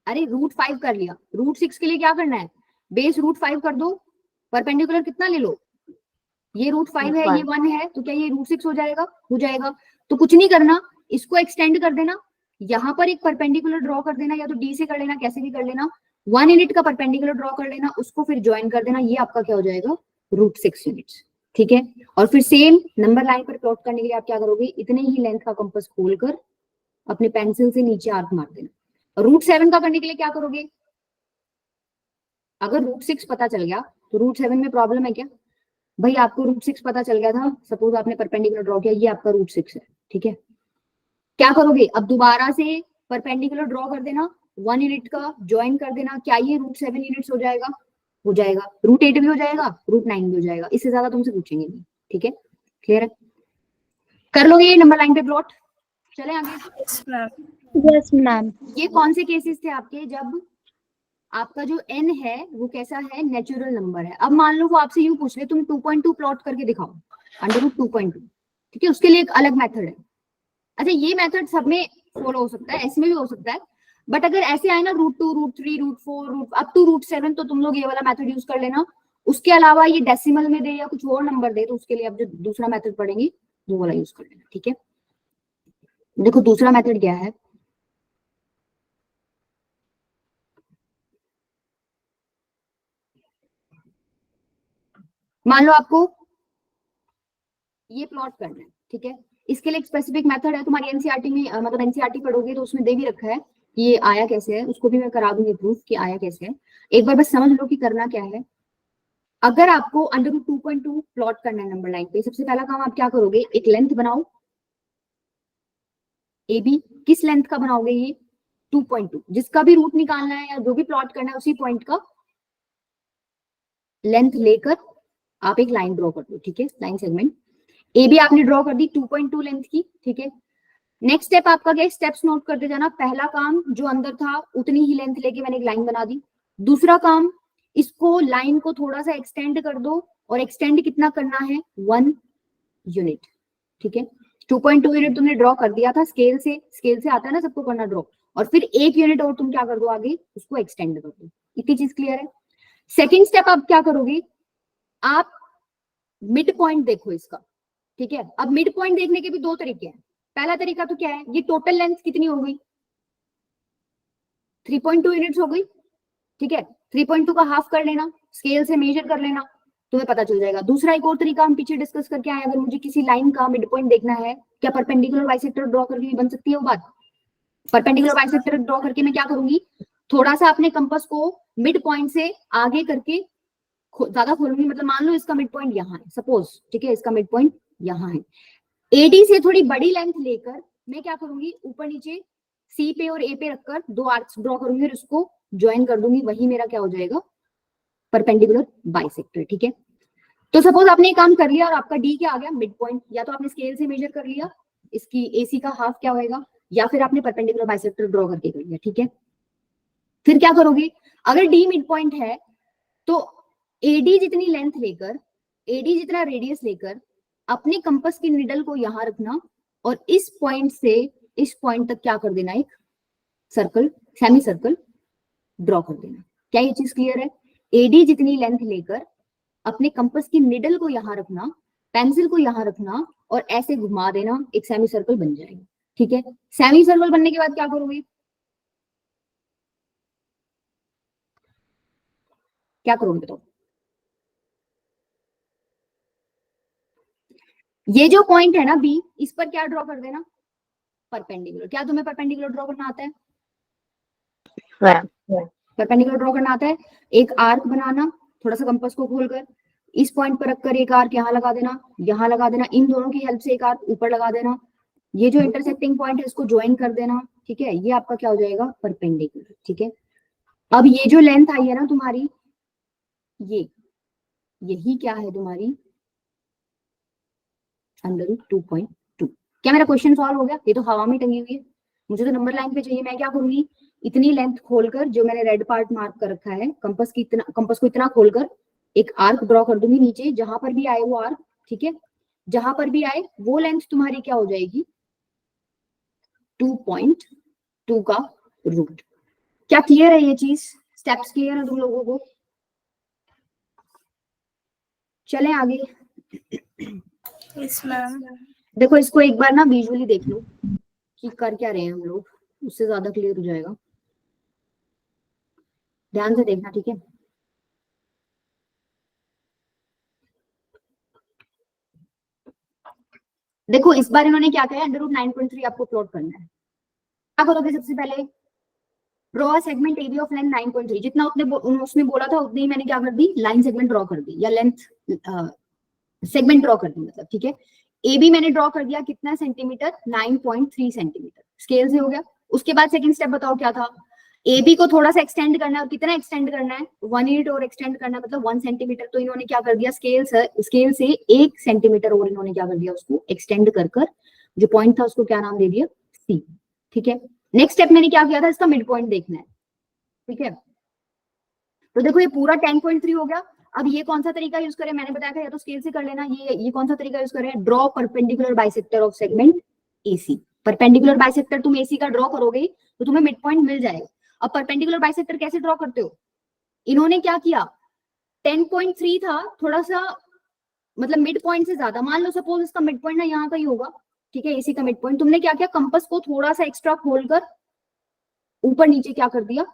अरे √5 कर लिया, √6 के लिए क्या करना है, बेस √5 कर दो, परपेंडिकुलर कितना ले लो, ये √5 है, ये 1 है, तो क्या ये √6 हो जाएगा? हो जाएगा। तो कुछ नहीं करना, इसको एक्सटेंड कर देना, यहाँ पर एक परपेंडिकुलर ड्रॉ कर देना, या तो D से कर लेना, कैसे भी कर लेना, 1 यूनिट का परपेंडिकुलर ड्रॉ कर लेना, उसको फिर ज्वाइन कर देना, ये आपका क्या हो जाएगा, √6 यूनिट्स। ठीक है, और फिर सेम नंबर लाइन पर प्लॉट करने के लिए आप क्या करोगे, इतने ही लेंथ का कंपास खोलकर अपने पेंसिल से नीचे आर्क मार देना। √7 का करने के लिए क्या करोगे, अगर √6 पता चल गया तो √7 में प्रॉब्लम है क्या? भाई आपको √6 पता चल गया था, सपोज आपने परपेंडिकुलर ड्रॉ किया, ये आपका √6 है। ठीक है, क्या करोगे, अब दोबारा से परपेंडिकुलर ड्रॉ कर देना, 1 यूनिट का ज्वाइन कर देना, क्या ये √7 यूनिट्स हो जाएगा? हो जाएगा। √8 भी हो जाएगा, √9 भी हो जाएगा, इससे ज्यादा तुमसे पूछेंगे नहीं। ठीक है, क्लियर है? कर लोगे ये नंबर लाइन पे प्लॉट? चले आगे। Yes, ma'am. Yes, ma'am. ये कौन से केसेस थे आपके, जब आपका जो n है वो कैसा है, नेचुरल नंबर है। अब मान लो वो आपसे यूं पूछ ले, तुम 2.2 प्लॉट करके दिखाओ, √2.2। ठीक है, उसके लिए एक अलग मेथड है। अच्छा ये मेथड सब में फॉलो हो सकता है, इसमें भी हो सकता है, बट अगर ऐसे आए ना √2, √3, √4, अप टू √7, तो तुम लोग ये वाला मेथड यूज कर लेना। उसके अलावा ये डेसिमल में दे या कुछ और नंबर दे, तो उसके लिए अब जो दूसरा मेथड पढ़ेंगे वो वाला यूज कर लेना। ठीक है, देखो दूसरा मेथड क्या है, मान लो आपको ये प्लॉट करना है। ठीक है, इसके लिए एक स्पेसिफिक मेथड है, तुम्हारी एनसीईआरटी में, मतलब एनसीईआरटी पढ़ोगे तो उसमें दे भी रखा है कि ये आया कैसे है, उसको भी मैं करा दूंगी प्रूफ कि आया कैसे है। एक बार बस समझ लो कि करना क्या है। अगर आपको √2.2 प्लॉट करना है नंबर लाइन पे, सबसे पहला काम आप क्या करोगे, एक लेंथ बनाओ AB। किस लेंथ का बनाओगे, ये 2.2, जिसका भी रूट निकालना है या जो भी प्लॉट करना है उसी पॉइंट का लेंथ लेकर आप एक लाइन ड्रॉ कर दो। ठीक है, लाइन सेगमेंट AB आपने ड्रॉ कर दी 2.2 लेंथ की। ठीक है, नेक्स्ट स्टेप आपका क्या है, स्टेप्स नोट करते जाना। पहला काम, जो अंदर था उतनी ही लेंथ लेके मैंने एक लाइन बना दी। दूसरा काम, इसको लाइन को थोड़ा सा एक्सटेंड कर दो, और एक्सटेंड कितना करना है, 1 यूनिट। ठीक है, 2.2 यूनिट तुमने ड्रॉ कर दिया था, स्केल से आता है ना सबको करना ड्रॉ, और फिर 1 यूनिट और तुम क्या कर दो आगे, उसको एक्सटेंड कर दो। इतनी चीज क्लियर है? सेकेंड स्टेप आप क्या करोगे, आप मिड पॉइंट देखो इसका। ठीक है, अब मिड पॉइंट देखने के भी 2 तरीके हैं। पहला तरीका तो क्या है, ये टोटल लेंथ कितनी हो गई, 3.2 यूनिट्स हो गई। ठीक है, 3.2 का हाफ कर लेना, स्केल से मेजर कर लेना, तुम्हें पता चल जाएगा। दूसरा एक और तरीका हम पीछे डिस्कस करके आए, अगर मुझे किसी लाइन का मिड पॉइंट देखना है, क्या परपेंडिकुलर बाइसेक्टर ड्रॉ करके भी बन सकती है वो बात? परपेंडिकुलर बाइसेक्टर ड्रॉ करके मैं क्या करूंगी, थोड़ा सा अपने कंपास को मिड पॉइंट से आगे करके ज्यादा खोलूंगी, मतलब मान लो इसका मिड पॉइंट यहाँ है सपोज। ठीक है, इसका मिड पॉइंट यहाँ है, AD से थोड़ी बड़ी लेंथ लेकर मैं क्या करूंगी, ऊपर नीचे C पे और A पे रखकर 2 आर्क्स ड्रॉ करूंगी और उसको ज्वाइन कर दूंगी, वही मेरा क्या हो जाएगा, परपेंडिकुलर बाइसेक्टर। ठीक है, तो सपोज आपने ये काम कर लिया और आपका D क्या आ गया, मिड पॉइंट। या तो आपने स्केल से मेजर कर लिया, इसकी AC का हाफ क्या होएगा, या फिर आपने परपेंडिकुलर बाइसेक्टर ड्रॉ करके कर लिया। ठीक है, फिर क्या करोगे, अगर D मिड पॉइंट है तो AD जितनी लेंथ लेकर, AD जितना रेडियस लेकर अपने कंपास की निडल को यहां रखना, और इस पॉइंट से इस पॉइंट तक क्या कर देना, एक सर्कल, सेमी सर्कल ड्रॉ कर देना। क्या ये चीज क्लियर है? एडी जितनी लेंथ लेकर अपने कंपास की निडल को यहाँ रखना, पेंसिल को यहाँ रखना और ऐसे घुमा देना, एक सेमी सर्कल बन जाएगा। ठीक है, सेमी सर्कल बनने के बाद क्या करोगे, क्या करोगे बताओ। ये जो पॉइंट है ना बी, इस पर क्या ड्रॉ कर देना, परपेंडिकुलर। क्या तुम्हें परपेंडिकुलर ड्रॉ करना आता है? परपेंडिकुलर ड्रॉ करना आता है। एक आर्क बनाना, थोड़ा सा कंपास को खोलकर इस पॉइंट पर रखकर एक आर्क यहाँ लगा देना, यहाँ लगा देना, इन दोनों की हेल्प से एक आर्क ऊपर लगा देना, ये जो इंटरसेक्टिंग पॉइंट है इसको ज्वाइन कर देना। ठीक है, ये आपका क्या हो जाएगा, परपेंडिकुलर। ठीक है, अब ये जो लेंथ आई है ना तुम्हारी, ये यही क्या है तुम्हारी, √2.2। क्या मेरा क्वेश्चन सॉल्व हो गया? ये तो हवा में टंगी हुई है, मुझे तो नंबर लाइन पे चाहिए। मैं क्या करूंगी, इतनी लेंथ खोलकर, जो मैंने रेड पार्ट मार्क कर रखा है, कंपास को इतना खोलकर एक आर्क ड्रॉ कर दूंगी नीचे, जहां पर भी आए वो आर्क। ठीक है, जहां पर भी आए वो लेंथ तुम्हारी क्या हो जाएगी, 2.2 का रूट। क्या क्लियर है ये चीज? स्टेप्स क्लियर है तुम लोगों को? चलें आगे। Yes ma'am. देखो इसको एक बार ना विजुअली देख लो कि कर क्या रहे हैं हम लोग, उससे ज्यादा क्लियर हो जाएगा। ध्यान से देखना, ठीक है। देखो इस बार इन्होंने क्या कहा है, √9.3 आपको प्लॉट करना है। क्या करोगे सबसे पहले, draw segment AB of length 9.3। जितना उसने बोला था उतनी ही मैंने क्या कर दी, लाइन सेगमेंट ड्रॉ कर दी, या लेंथ सेगमेंट ड्रॉ कर दी मतलब। ठीक है, एबी मैंने ड्रॉ कर दिया कितना सेंटीमीटर, 9.3 सेंटीमीटर, स्केल से हो गया। उसके बाद सेकंड स्टेप बताओ क्या था, एबी को थोड़ा सा एक्सटेंड करना है, और कितना एक्सटेंड करना है, 1 यूनिट और एक्सटेंड करना है, मतलब 1 सेंटीमीटर। तो इन्होंने क्या कर दिया, स्केल से 1 सेंटीमीटर और इन्होंने क्या कर दिया, उसको एक्सटेंड कर जो पॉइंट था उसको क्या नाम दे दिया, सी। ठीक है, नेक्स्ट स्टेप मैंने क्या किया था, इसका मिड पॉइंट देखना है। ठीक है, तो देखो ये पूरा 10.3 हो गया। अब ये कौन सा तरीका यूज करें, मैंने बताया था या तो स्केल से कर लेना, ये कौन सा तरीका यूज करें, draw perpendicular bisector of segment AC. Perpendicular bisector तुम एसी का ड्रॉ करोगे तो तुम्हें मिड पॉइंट मिल जाएगा। अब परपेंडिकुलर बाइसेक्टर कैसे ड्रॉ करते हो, इन्होंने क्या किया, 10.3 था, थोड़ा सा मतलब मिड पॉइंट से ज्यादा, मान लो सपोज इसका मिड पॉइंट ना यहाँ का ही होगा। ठीक है, एसी का मिड पॉइंट, तुमने क्या किया, कंपास को थोड़ा सा एक्स्ट्रा खोलकर ऊपर नीचे क्या कर दिया,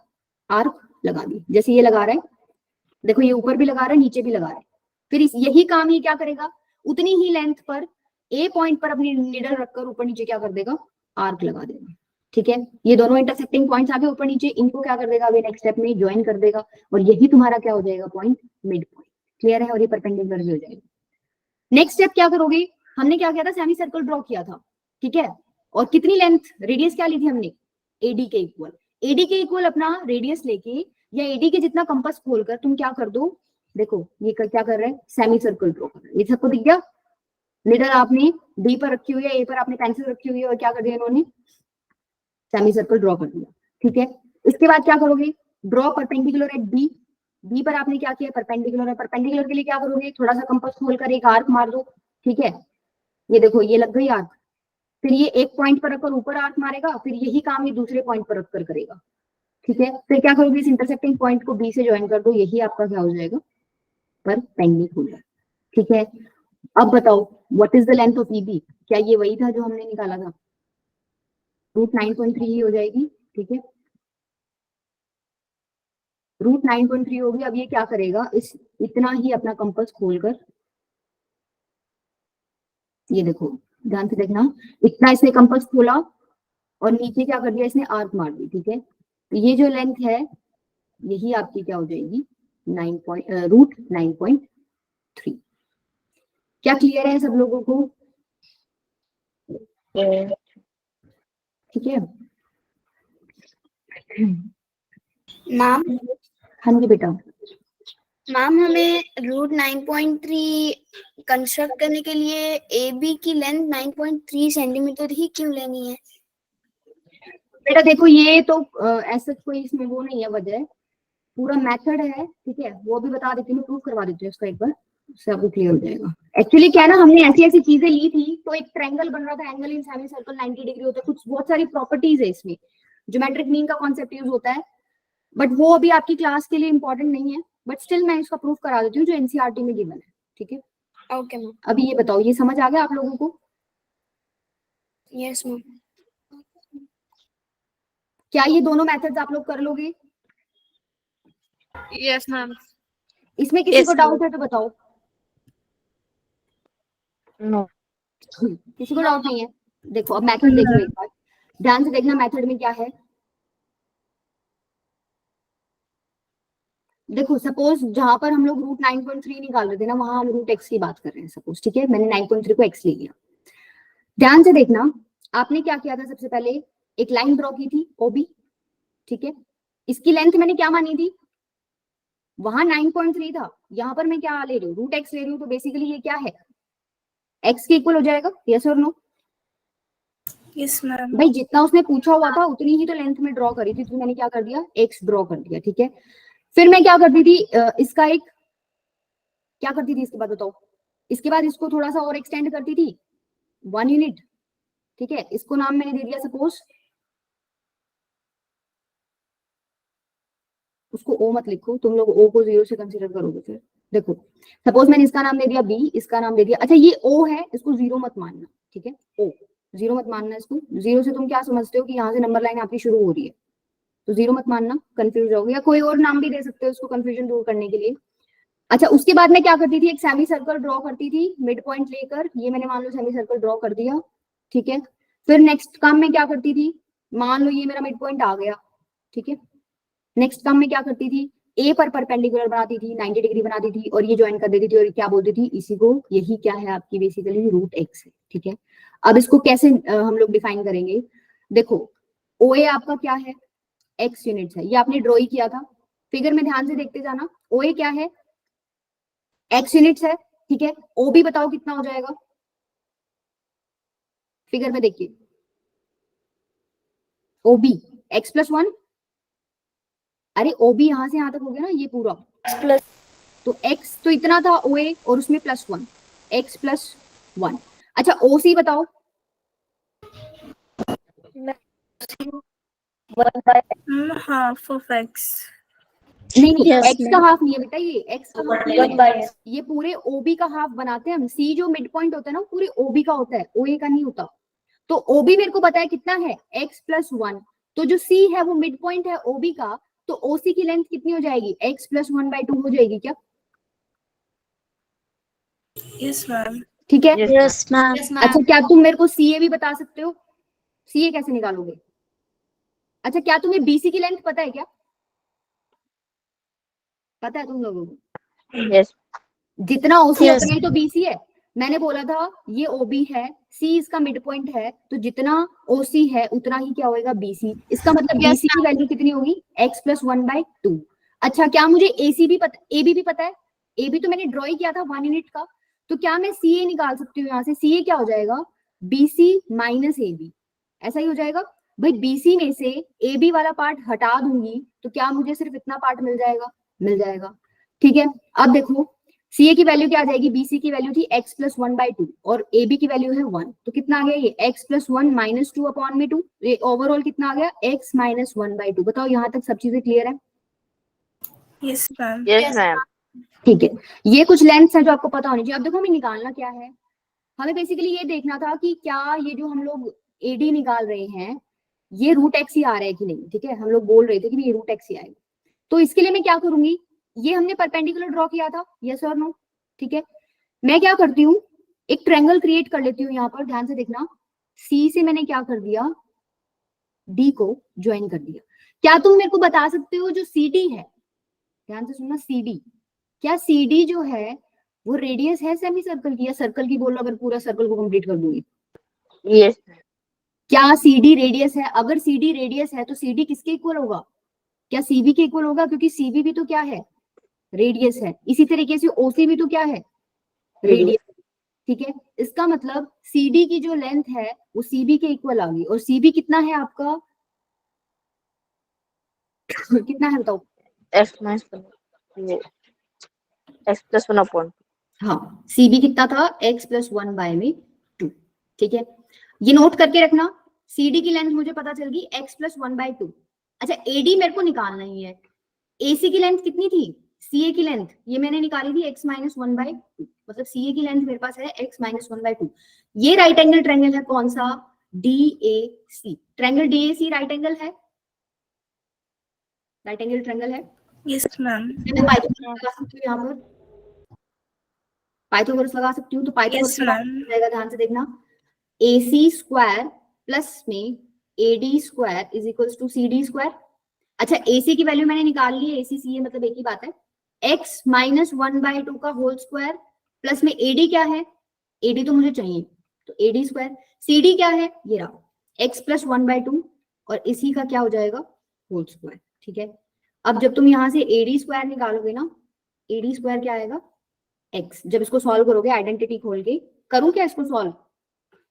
आर्क लगा दी। जैसे ये लगा रहा है, देखो ये ऊपर भी लगा रहा है, नीचे भी लगा रहा है। फिर यही काम ये क्या करेगा, उतनी ही लेंथ पर ए पॉइंट पर अपनी नीडल रखकर ऊपर नीचे क्या कर देगा, आर्क लगा देगा। ठीक है, ये दोनों इंटरसेक्टिंग पॉइंट्स आगे ऊपर नीचे, इनको क्या कर देगा, अभी नेक्स्ट स्टेप में ज्वाइन कर देगा, और यही तुम्हारा क्या हो जाएगा, पॉइंट, मिड पॉइंट। क्लियर है, और ये परपेंडिकुलर भी हो जाएगा। नेक्स्ट स्टेप क्या करोगे, हमने क्या किया था, सेमी सर्कल ड्रॉ किया था। ठीक है, और कितनी लेंथ, रेडियस क्या ली थी हमने, एडी के इक्वल। एडी के इक्वल अपना रेडियस लेके, या एडी के जितना कंपास खोलकर तुम क्या कर दो, देखो ये क्या कर रहे हैं, सेमी सर्कल ड्रॉ कर रहे हैं। ये सबको दिख गया, निडल आपने डी पर रखी हुई है, ए पर आपने पेंसिल रखी हुई है, और क्या कर दिया इन्होंने, सेमी सर्कल ड्रॉ कर दिया। ठीक है, इसके बाद क्या करोगे, draw perpendicular at B. B पर आपने क्या किया, परपेंडिकुलर है, परपेंडिकुलर के लिए क्या करोगे, थोड़ा सा कंपास खोलकर एक आर्क मार दो। ठीक है, ये देखो ये लग गई आर्क। फिर ये एक पॉइंट पर रखकर ऊपर आर्क मारेगा, फिर यही काम ये दूसरे पॉइंट पर रखकर करेगा। ठीक है, फिर क्या करोगे, इस इंटरसेक्टिंग पॉइंट को बी से ज्वाइन कर दो, यही आपका क्या हो जाएगा, परपेंडिकुलर। ठीक है, अब बताओ what is the length of EB, क्या ये वही था जो हमने निकाला था, √9.3 ही हो जाएगी। ठीक है, √9.3 होगी। अब ये क्या करेगा, इस इतना ही अपना कंपास खोलकर, ये देखो ध्यान से देखना, इतना इसने कंपास खोला और नीचे क्या कर दिया, इसने आर्क मार दी। ठीक है, तो ये जो लेंथ है यही आपकी क्या हो जाएगी, √9.3। क्या क्लियर है सब लोगों को? ठीक है मैम। हाँ जी बेटा, मैम हमें √9.3 कंस्ट्रक्ट करने के लिए ए बी की लेंथ 9.3 सेंटीमीटर ही क्यों लेनी है? बेटा देखो ये तो ऐसा कोई इसमें वो नहीं है, वजह पूरा मेथड है। ठीक है, वो भी बता देती हूँ, प्रूफ करवा देती हूँ इसका एक बार, उससे आपको क्लियर हो जाएगा। एक्चुअली क्या है ना, हमने ऐसी ऐसी चीजें ली थी, तो एक ट्रायंगल बन रहा था, angle in semi circle 90 degree होता है, कुछ बहुत सारी प्रॉपर्टीज है इसमें, ज्योमेट्रिक मीन का कॉन्सेप्ट यूज होता है, बट वो अभी आपकी क्लास के लिए इंपॉर्टेंट नहीं है, बट स्टिल मैं इसका प्रूफ करा देती हूँ जो एनसीईआरटी में गिवन है, ठीक है। Okay ma'am. अभी ये बताओ, ये समझ आ गया आप लोगों को? Yes ma'am. क्या ये दोनों मेथड्स आप लोग कर लोगे? Yes ma'am. इसमें किसी Yes, को डाउट है तो बताओ। No. किसी को डाउट नहीं है? देखो अब मेथड देख लो एक बार, ध्यान से देखना मेथड में क्या है। देखो सपोज जहां पर हम लोग रूट 9.3 निकाल रहे थे ना, वहां हम रूट एक्स की बात कर रहे हैं सपोज, ठीक है। मैंने 9.3 को एक्स ले लिया। ध्यान से देखना, आपने क्या किया था, सबसे पहले एक लाइन ड्रॉ की थी ओबी, ठीक है। इसकी लेंथ मैंने क्या मानी थी, वहां 9.3 था, यहाँ पर मैं क्या ले रही हूँ, रूट एक्स ले रही हूँ, तो बेसिकली ये क्या है, एक्स के इक्वल हो जाएगा, यस और नो? Yes ma'am. भाई जितना उसने पूछा हुआ था उतनी ही तो लेंथ में ड्रॉ करी थी, तो मैंने क्या कर दिया, एक्स ड्रॉ कर दिया, ठीक है। फिर मैं क्या करती थी, इसका एक क्या करती थी इसके बाद बताओ, इसके बाद इसको थोड़ा सा और एक्सटेंड करती थी 1 यूनिट, ठीक है। इसको नाम मैंने दे दिया सपोज, उसको ओ मत लिखो, तुम लोग ओ को 0 से कंसीडर करोगे फिर। देखो सपोज मैंने इसका नाम दे दिया बी, इसका नाम दे दिया, अच्छा ये ओ है, इसको 0 मत मानना, ठीक है। ओ 0 मत मानना इसको, 0 से तुम क्या समझते हो कि यहाँ से नंबर लाइन आपकी शुरू हो रही है, तो 0 मत मानना, कंफ्यूज होगे, या कोई और नाम भी दे सकते हो उसको कंफ्यूजन दूर करने के लिए। अच्छा उसके बाद मैं क्या करती थी, एक सेमी सर्कल ड्रॉ करती थी मिड पॉइंट लेकर, ये मैंने मान लो सेमी सर्कल ड्रॉ कर दिया, ठीक है। फिर नेक्स्ट काम में क्या करती थी, मान लो ये मेरा मिड पॉइंट आ गया, ठीक है। नेक्स्ट काम में क्या करती थी, ए पर परपेंडिकुलर बनाती थी, 90 डिग्री बनाती थी, और ये ज्वाइन कर देती थी, और क्या बोलती थी, इसी को, यही क्या है आपकी बेसिकली रूट एक्स है, ठीक है। अब इसको कैसे हम लोग डिफाइन करेंगे, देखो ओ ए आपका क्या है, एक्स यूनिट्स है, ये आपने ड्रॉ ही किया था, फिगर में ध्यान से देखते जाना, ओ ए क्या है, एक्स यूनिट्स है, ठीक है। ओ भी बताओ कितना हो जाएगा, फिगर में देखिए, ओ बी एक्स प्लस 1, अरे ओ बी यहां से यहां तक हो गया ना ये पूरा, प्लस तो x तो इतना था ओ ए, और उसमें +1, x प्लस 1। अच्छा ओ सी बताओ, हाफ ऑफ एक्स। नहीं नहीं Yes, x का हाफ नहीं है बेटा, ये x का हाफ नहीं है, ये पूरे OB का हाफ बनाते हैं हम, C जो मिड पॉइंट होता है ना पूरे OB का होता है, OA का नहीं होता। तो OB मेरे को पता है कितना है, x प्लस 1, तो जो C है वो मिड पॉइंट है OB का, तो OC की लेंथ कितनी हो जाएगी, x प्लस 1/2 हो जाएगी क्या? Yes ma'am. ठीक है। Yes, ma'am. अच्छा क्या तुम मेरे को CA भी बता सकते हो, CA कैसे निकालोगे? अच्छा क्या तुम्हें BC की लेंथ पता है क्या, पता है तुम लोगों को? Yes. जितना OC Yes. उतना ही तो BC है, मैंने बोला था ये OB है, C इसका मिड पॉइंट है, तो जितना OC है उतना ही क्या होएगा BC, इसका मतलब Yes, BC की वैल्यू कितनी होगी, x प्लस 1/2। अच्छा क्या मुझे AC भी पता, AB भी पता है, AB तो मैंने ड्रॉ ही किया था 1 यूनिट का, तो क्या मैं CA निकाल सकती हूँ यहाँ से, CA क्या हो जाएगा, BC माइनस AB, ऐसा ही हो जाएगा। भाई BC में से AB वाला पार्ट हटा दूंगी तो क्या मुझे सिर्फ इतना पार्ट मिल जाएगा, मिल जाएगा, ठीक है। अब देखो CA की वैल्यू क्या आ जाएगी, BC की वैल्यू थी x प्लस 1/2 और AB की वैल्यू है 1, तो कितना आ गया ये x प्लस 1 माइनस 2 अपॉन में 2, ये ओवरऑल कितना आ गया x माइनस 1/2। बताओ यहाँ तक सब चीजें क्लियर है? Yes ma'am. Yes, ma'am. ठीक है, ये कुछ लेंथ्स है जो आपको पता होनी चाहिए। अब देखो हमें निकालना क्या है, हमें बेसिकली ये देखना था कि क्या ये जो हम लोग AD निकाल रहे हैं ये रूट एक्स ही आ रहा है कि नहीं, ठीक है। हम लोग बोल रहे थे कि ये रूट एक्स ही आएगा, तो इसके लिए मैं क्या करूंगी, ये हमने परपेंडिकुलर ड्रॉ किया था, यस और नो, ठीक है। मैं क्या करती हूँ, एक ट्रायंगल क्रिएट कर लेती हूँ यहाँ पर, ध्यान से देखना, C से मैंने क्या कर दिया, D को ज्वाइन कर दिया। क्या तुम मेरे को बता सकते हो जो CD है, ध्यान से सुनना, CD, क्या CD जो है वो रेडियस है सेमी सर्कल की, या सर्कल की बोल लो अगर पूरा सर्कल को कंप्लीट कर दूंगी? Yes. क्या CD रेडियस है? अगर CD रेडियस है तो CD किसके इक्वल होगा, क्या CV के इक्वल होगा, क्योंकि CV भी तो क्या है, रेडियस है। इसी तरीके से OC भी तो क्या है, रेडियस, ठीक है। इसका मतलब CD की जो लेंथ है वो CB के इक्वल आ गई, और CB कितना है आपका कितना है बताओ? X minus 1. Yes. X plus 1 upon. हाँ CB कितना था, x प्लस 1/2, ठीक है। ये नोट करके रखना, CD की लेंथ मुझे पता चल गई x प्लस 1/2। अच्छा AD मेरे को निकालना ही है, AC की लेंथ कितनी थी, CA की लेंथ ये मैंने निकाली थी x माइनस 1/2, मतलब CA की लेंथ मेरे पास है x माइनस 1/2। ये राइट एंगल ट्रायंगल है कौन सा? DAC। Triangle DAC right angle है, राइट एंगल ट्रायंगल है। Yes ma'am. मैं पाइथागोरस लगा सकती हूँ, यहाँ पर पाइथागोरस लगा सकती हूँ। तो पाइथागोरस Yes, लगा ma'am. जाएगा, ध्यान से देखना। AC स्क्वायर प्लस में AD square is equals to CD square. अच्छा AC की वैल्यू मैंने निकाल ली है, AC CA मतलब एक ही बात है। x माइनस 1/2 का होल स्क्वायर प्लस में AD क्या है? AD तो मुझे चाहिए, तो AD स्क्वायर। CD क्या है? ये रहा x प्लस 1/2 और इसी का क्या हो जाएगा? Whole square. ठीक है, अब जब तुम यहां से AD स्क्वायर निकालोगे ना, AD स्क्वायर क्या आएगा? x। जब इसको सॉल्व करोगे आइडेंटिटी खोल के, करूं क्या इसको सॉल्व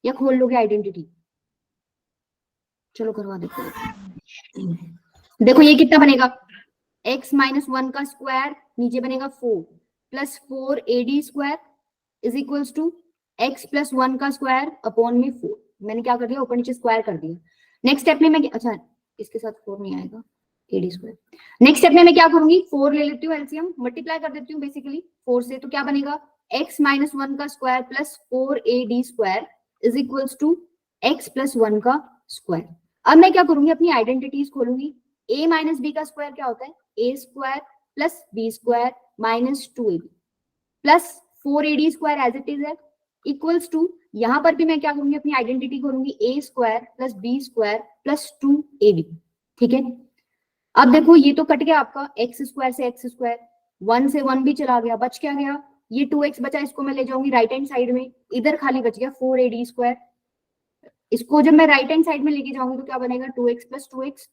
या खोल लोगे आइडेंटिटी? चलो करवा देते हैं। देखो ये कितना बनेगा? x माइनस 1 का स्क्वायर नीचे बनेगा 4 plus 4 AD square is equals to x plus 1 का स्क्वायर अपॉन में 4। मैंने क्या कर दिया? ऊपर नीचे स्क्वायर कर दिया। नेक्स्ट स्टेप में मैं अच्छा इसके साथ 4 नहीं आएगा, AD स्क्वायर। नेक्स्ट स्टेप में मैं क्या करूंगी? 4 ले लेती हूँ एलसीएम, मल्टीप्लाई कर देती हूँ बेसिकली 4 से, तो क्या बनेगा? x माइनस 1 का square plus 4 AD square is equals to x plus 1 का स्क्वायर। अब मैं क्या करूंगी? अपनी आइडेंटिटीज खोलूंगी। a माइनस बी का स्क्वायर क्या होता है? a square plus b square minus 2ab plus 4AD square as it is है इक्वल्स टू, यहां पर भी मैं क्या करूंगी? अपनी आइडेंटिटी करूंगी a square plus b square plus 2ab। ठीक है, अब देखो ये तो कट गया आपका, x स्क्वायर से x स्क्वायर, 1 से 1 भी चला गया, बच क्या गया? ये 2x बचा, इसको मैं ले जाऊंगी राइट हैंड साइड में, इधर खाली बच गया 4AD स्क्वायर। इसको जब मैं राइट हैंड साइड में लेके जाऊंगी तो क्या बनेगा? 2x plus 2x।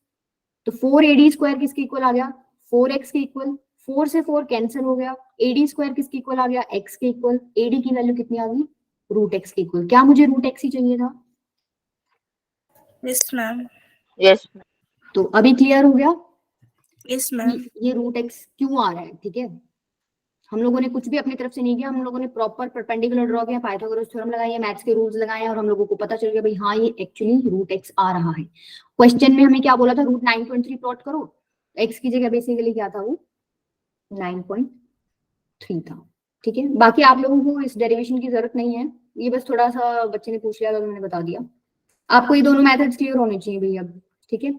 तो 4AD स्क्वायर किसके इक्वल आ गया? 4x के इक्वल। 4 से 4 कैंसिल हो गया, AD स्क्वायर किसके इक्वल आ गया? x के इक्वल। AD की वैल्यू कितनी आ गई? रूट x के इक्वल। क्या मुझे रूट x ही चाहिए था? Yes, ma'am. Yes. तो अभी क्लियर हो गया Yes, ma'am. ये रूट x क्यों आ रहा है। ठीक है, हम लोगों ने कुछ भी अपनी तरफ से नहीं किया, हम लोगों ने प्रॉपर परपेंडिकुलर ड्रॉ किया, पाइथागोरस थ्योरम लगाया, मैथ्स के रूल्स लगाए और हम लोगों को पता चल गया भाई हाँ ये एक्चुअली रूट x आ रहा है। क्वेश्चन में हमें क्या बोला था? रूट 9.3 प्लॉट करो, x की जगह बेसिकली क्या था? वो 9.3 था। ठीक है, बाकी आप लोगों को इस डेरिवेशन की जरूरत नहीं है, ये बस थोड़ा सा बच्चे ने पूछ लिया तो मैंने बता दिया। आपको ये दोनों मेथड्स क्लियर होने चाहिए भैया। ठीक है,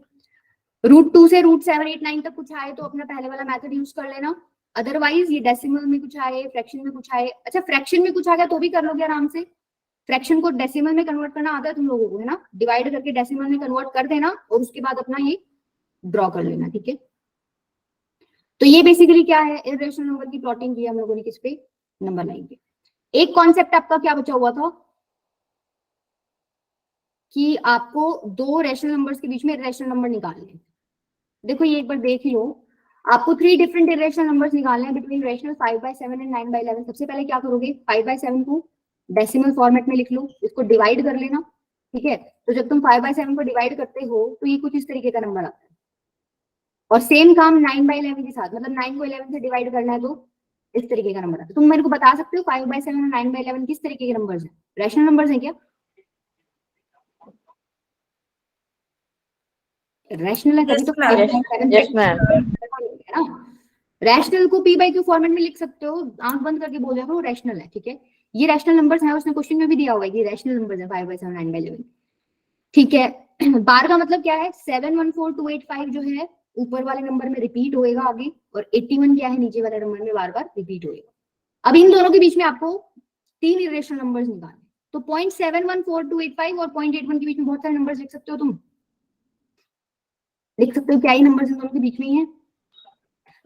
रूट 2 से रूट 7, 8, 9 तक कुछ आए तो अपना पहले वाला मेथड यूज कर लेना, अदरवाइज ये डेसिमल में कुछ आए, फ्रैक्शन में कुछ आए, अच्छा फ्रैक्शन में कुछ आ गया तो भी कर लोगे आराम से। फ्रैक्शन को डेसिमल में कन्वर्ट करना आता है तुम लोगों को, है ना? डिवाइड करके डेसिमल में कन्वर्ट कर देना और उसके बाद अपना ये ड्रॉ कर लेना। ठीक है, तो ये बेसिकली क्या है? इर्रेशनल नंबर की प्लॉटिंग की हम लोगों ने किस पे? नंबर लाइन पे। एक कॉन्सेप्ट आपका क्या बचा हुआ था कि आपको दो रैशनल नंबर्स के बीच में इर्रेशनल नंबर निकालने हैं। देखो ये एक बार देख ही लो, आपको 3 डिफरेंट इरेशनल नंबर्स निकालने हैं बिटवीन रेशनल 5/7 एंड 9/11। सबसे पहले क्या करोगे? 5/7 को डेसिमल फॉर्मेट में लिख लो, इसको डिवाइड कर लेना। ठीक है, तो जब तुम 5/7 को डिवाइड करते हो तो ये कुछ इस तरीके का नंबर आता है, और सेम काम 9/11 के साथ, मतलब 9 को 11 से डिवाइड करना है तो इस तरीके का नंबर आता है। तुम मेरे को बता सकते हो 5/7 और 9/11 किस तरीके के नंबर्स हैं? रैशनल नंबर्स हैं क्या? रैशनल है तभी तो 5/7 Yes, ma'am. रैशनल को p बाई क्यू फॉर्मेट में लिख सकते हो, आंख बंद करके बोल जाओ रैशनल है। ठीक है, ये रैशनल नंबर्स हैं, उसने क्वेश्चन में भी दिया हुआ है कि रैशनल नंबर्स है 5/7, 9/11। ठीक है, बार का मतलब क्या है? 714285 जो है ऊपर वाले नंबर में रिपीट होएगा आगे, और 81 क्या है? नीचे वाले नंबर में बार बार रिपीट होएगा। अब इन दोनों के बीच में आपको 3 इरेशनल नंबर्स निकालने, तो 0.714285 और 0.81 के बीच में बहुत सारे नंबर्स लिख सकते हो, तुम लिख सकते हो क्या ही नंबर्स इन दोनों के बीच में ही है।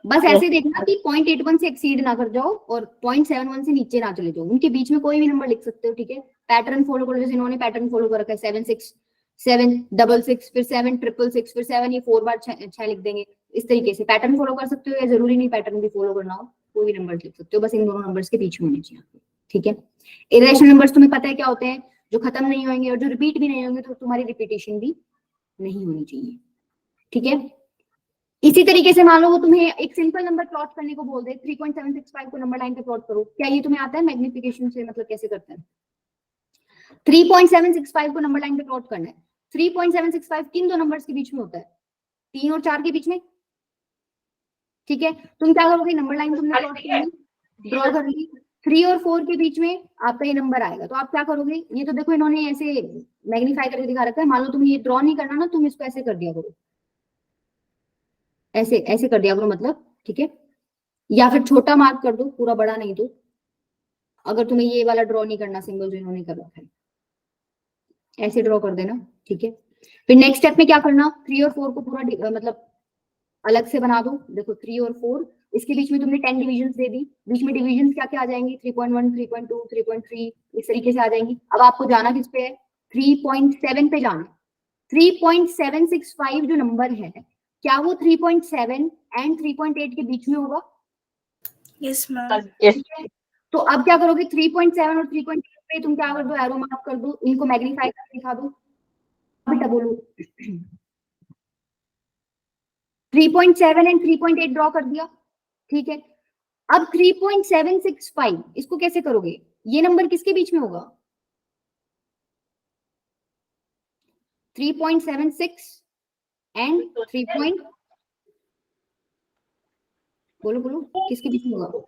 बस ऐसे देखना कि 0.81 से एक्सीड ना कर जाओ और 0.71 से नीचे ना चले जाओ, उनके बीच में कोई भी नंबर लिख सकते हो। ठीक है, पैटर्न फॉलो करो, जैसे इन्होंने पैटर्न फॉलो कर रखा है 7 6 7 6 6 फिर 7 6 6 फिर 7, ये 4 बार 6 लिख देंगे। इस तरीके से पैटर्न फॉलो कर सकते हो, या जरूरी नहीं पैटर्न भी फॉलो करना हो, कोई भी नंबर लिख सकते हो, बस इन दोनों नंबर्स के बीच में होने चाहिए। ठीक है, इरेशनल नंबर्स तुम्हें पता है क्या होते हैं? जो खत्म नहीं होंगे और जो रिपीट भी नहीं होंगे, तो तुम्हारी रिपीटेशन भी नहीं होनी चाहिए। ठीक है, इसी तरीके से मान लो वो तुम्हें एक सिंपल नंबर प्लॉट करने को बोल दे, 3.765 को नंबर लाइन पे प्लॉट करो, क्या ये तुम्हें आता है मैग्निफिकेशन से? मतलब कैसे करते हैं? 3.765 को नंबर लाइन पे प्लॉट करना है। 3.765 किन दो नंबर्स के बीच में होता है? 3 और 4 के बीच में। ठीक है, तुम क्या करोगे, नंबर लाइन तुमने ड्रॉ कर ली, 3 और 4 के बीच में आपका ये नंबर आएगा, तो आप क्या करोगे, ये तो देखो इन्होंने ऐसे मैग्नीफाई करके दिखा रखा है, मान लो तुम ये ड्रॉ नहीं करना ना, तुम इसको ऐसे कर दिया करो, ऐसे ऐसे कर दिया करो मतलब, ठीक है, या फिर छोटा मार्क कर दो, पूरा बड़ा नहीं, तो अगर तुम्हें ये वाला ड्रॉ नहीं करना सिंबल जो इन्होंने कर रखा है, ऐसे ड्रॉ कर देना, ठीक है। फिर नेक्स्ट स्टेप में क्या करना, 3 और 4 को पूरा मतलब अलग से बना दो, देखो 3 और 4, इसके बीच में तुमने 10 डिविजन दे दी, बीच में डिविजन क्या क्या आ जाएंगी, 3.1, 3.2, 3.3, इस तरीके से आ जाएंगी। अब आपको जाना किस पे है, 3.7 पे जाना, 3.765 जो नंबर है, क्या वो 3.7 एंड 3.8 के बीच में होगा? Yes ma'am. Yes. तो अब क्या करोगे, 3.7 और 3.8 पे तुम क्या कर दो, एरो मार्क कर दो, इनको मैग्नीफाई करके दिखा दो, बेटा बोलो। 3.7 एंड 3.8 ड्रॉ कर दिया, ठीक है। अब 3.765 इसको कैसे करोगे, ये नंबर किसके बीच में होगा, 3.76 एंड 3. बोलो बोलो किसके बीच में होगा,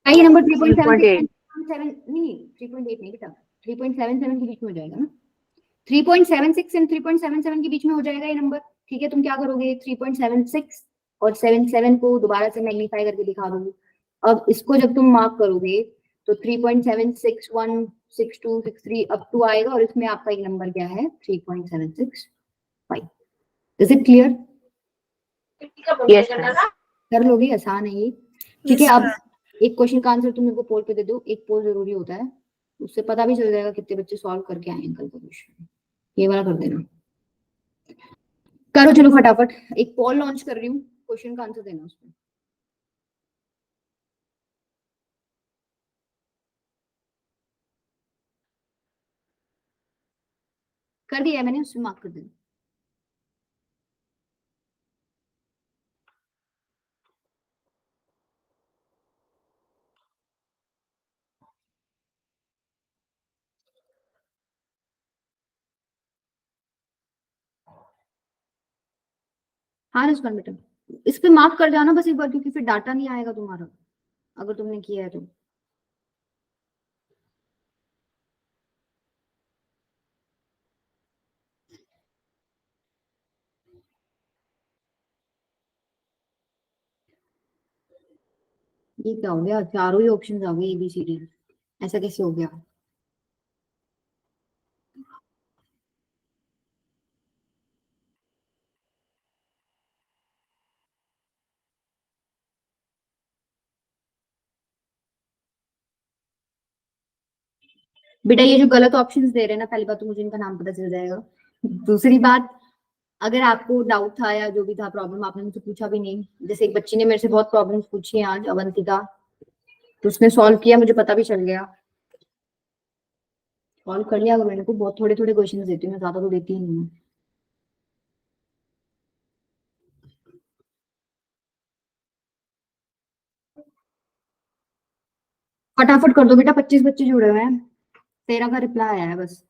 ये नंबर 3.7 नहीं, 3.8 नहीं बेटा, 3.77 के बीच में हो जाएगा ना, 3.76 एंड 3.77 के बीच में हो जाएगा ये नंबर, ठीक है। तुम क्या करोगे, 3.76 और 77 को दोबारा से मैग्नीफाई करके दिखा दोगे। अब इसको जब तुम मार्क करोगे तो 3.761, 62, 63 अप टू आएगा, और इसमें आपका एक नंबर क्या है, 3.765। Is it clear? Yes, ma'am. कर लोगे, आसान है ये, ठीक है। अब एक क्वेश्चन का आंसर तुम मेरे को पोल पे दे दो, एक पोल जरूरी होता है, उससे पता भी चल जाएगा कितने बच्चे सॉल्व करके आए हैं कल का क्वेश्चन, ये वाला कर देना। करो चलो फटाफट, एक पोल लॉन्च कर रही हूँ, क्वेश्चन का आंसर देना उसमें। कर दिया है मैंने, उसमें मार्क कर देना। हाँ रिस्पॉन्ड बेटा, इस पे मार्क कर जाना बस एक बार, क्योंकि फिर डाटा नहीं आएगा तुम्हारा अगर तुमने किया है तो। ये क्या हो गया, चारों ही ऑप्शन आ गए ABCD, ऐसा कैसे हो गया? बेटा ये जो गलत ऑप्शंस दे रहे हैं ना, पहली बात तो मुझे इनका नाम पता चल जाएगा, दूसरी बात अगर आपको डाउट था या जो भी था प्रॉब्लम, आपने मुझसे पूछा भी नहीं, जैसे एक बच्ची ने मेरे से बहुत प्रॉब्लम्स पूछी है आज, अवंतिका, तो उसने सॉल्व किया, मुझे पता भी चल गया, सॉल्व कर लिया। मैंने को बहुत थोड़े थोड़े क्वेश्चन देती हूँ मैं, ज्यादा तो देती ही नहीं हूँ। फटाफट कर दो बेटा, 25 बच्चे जुड़े हुए हैं, 13 का रिप्लाई आया है बस।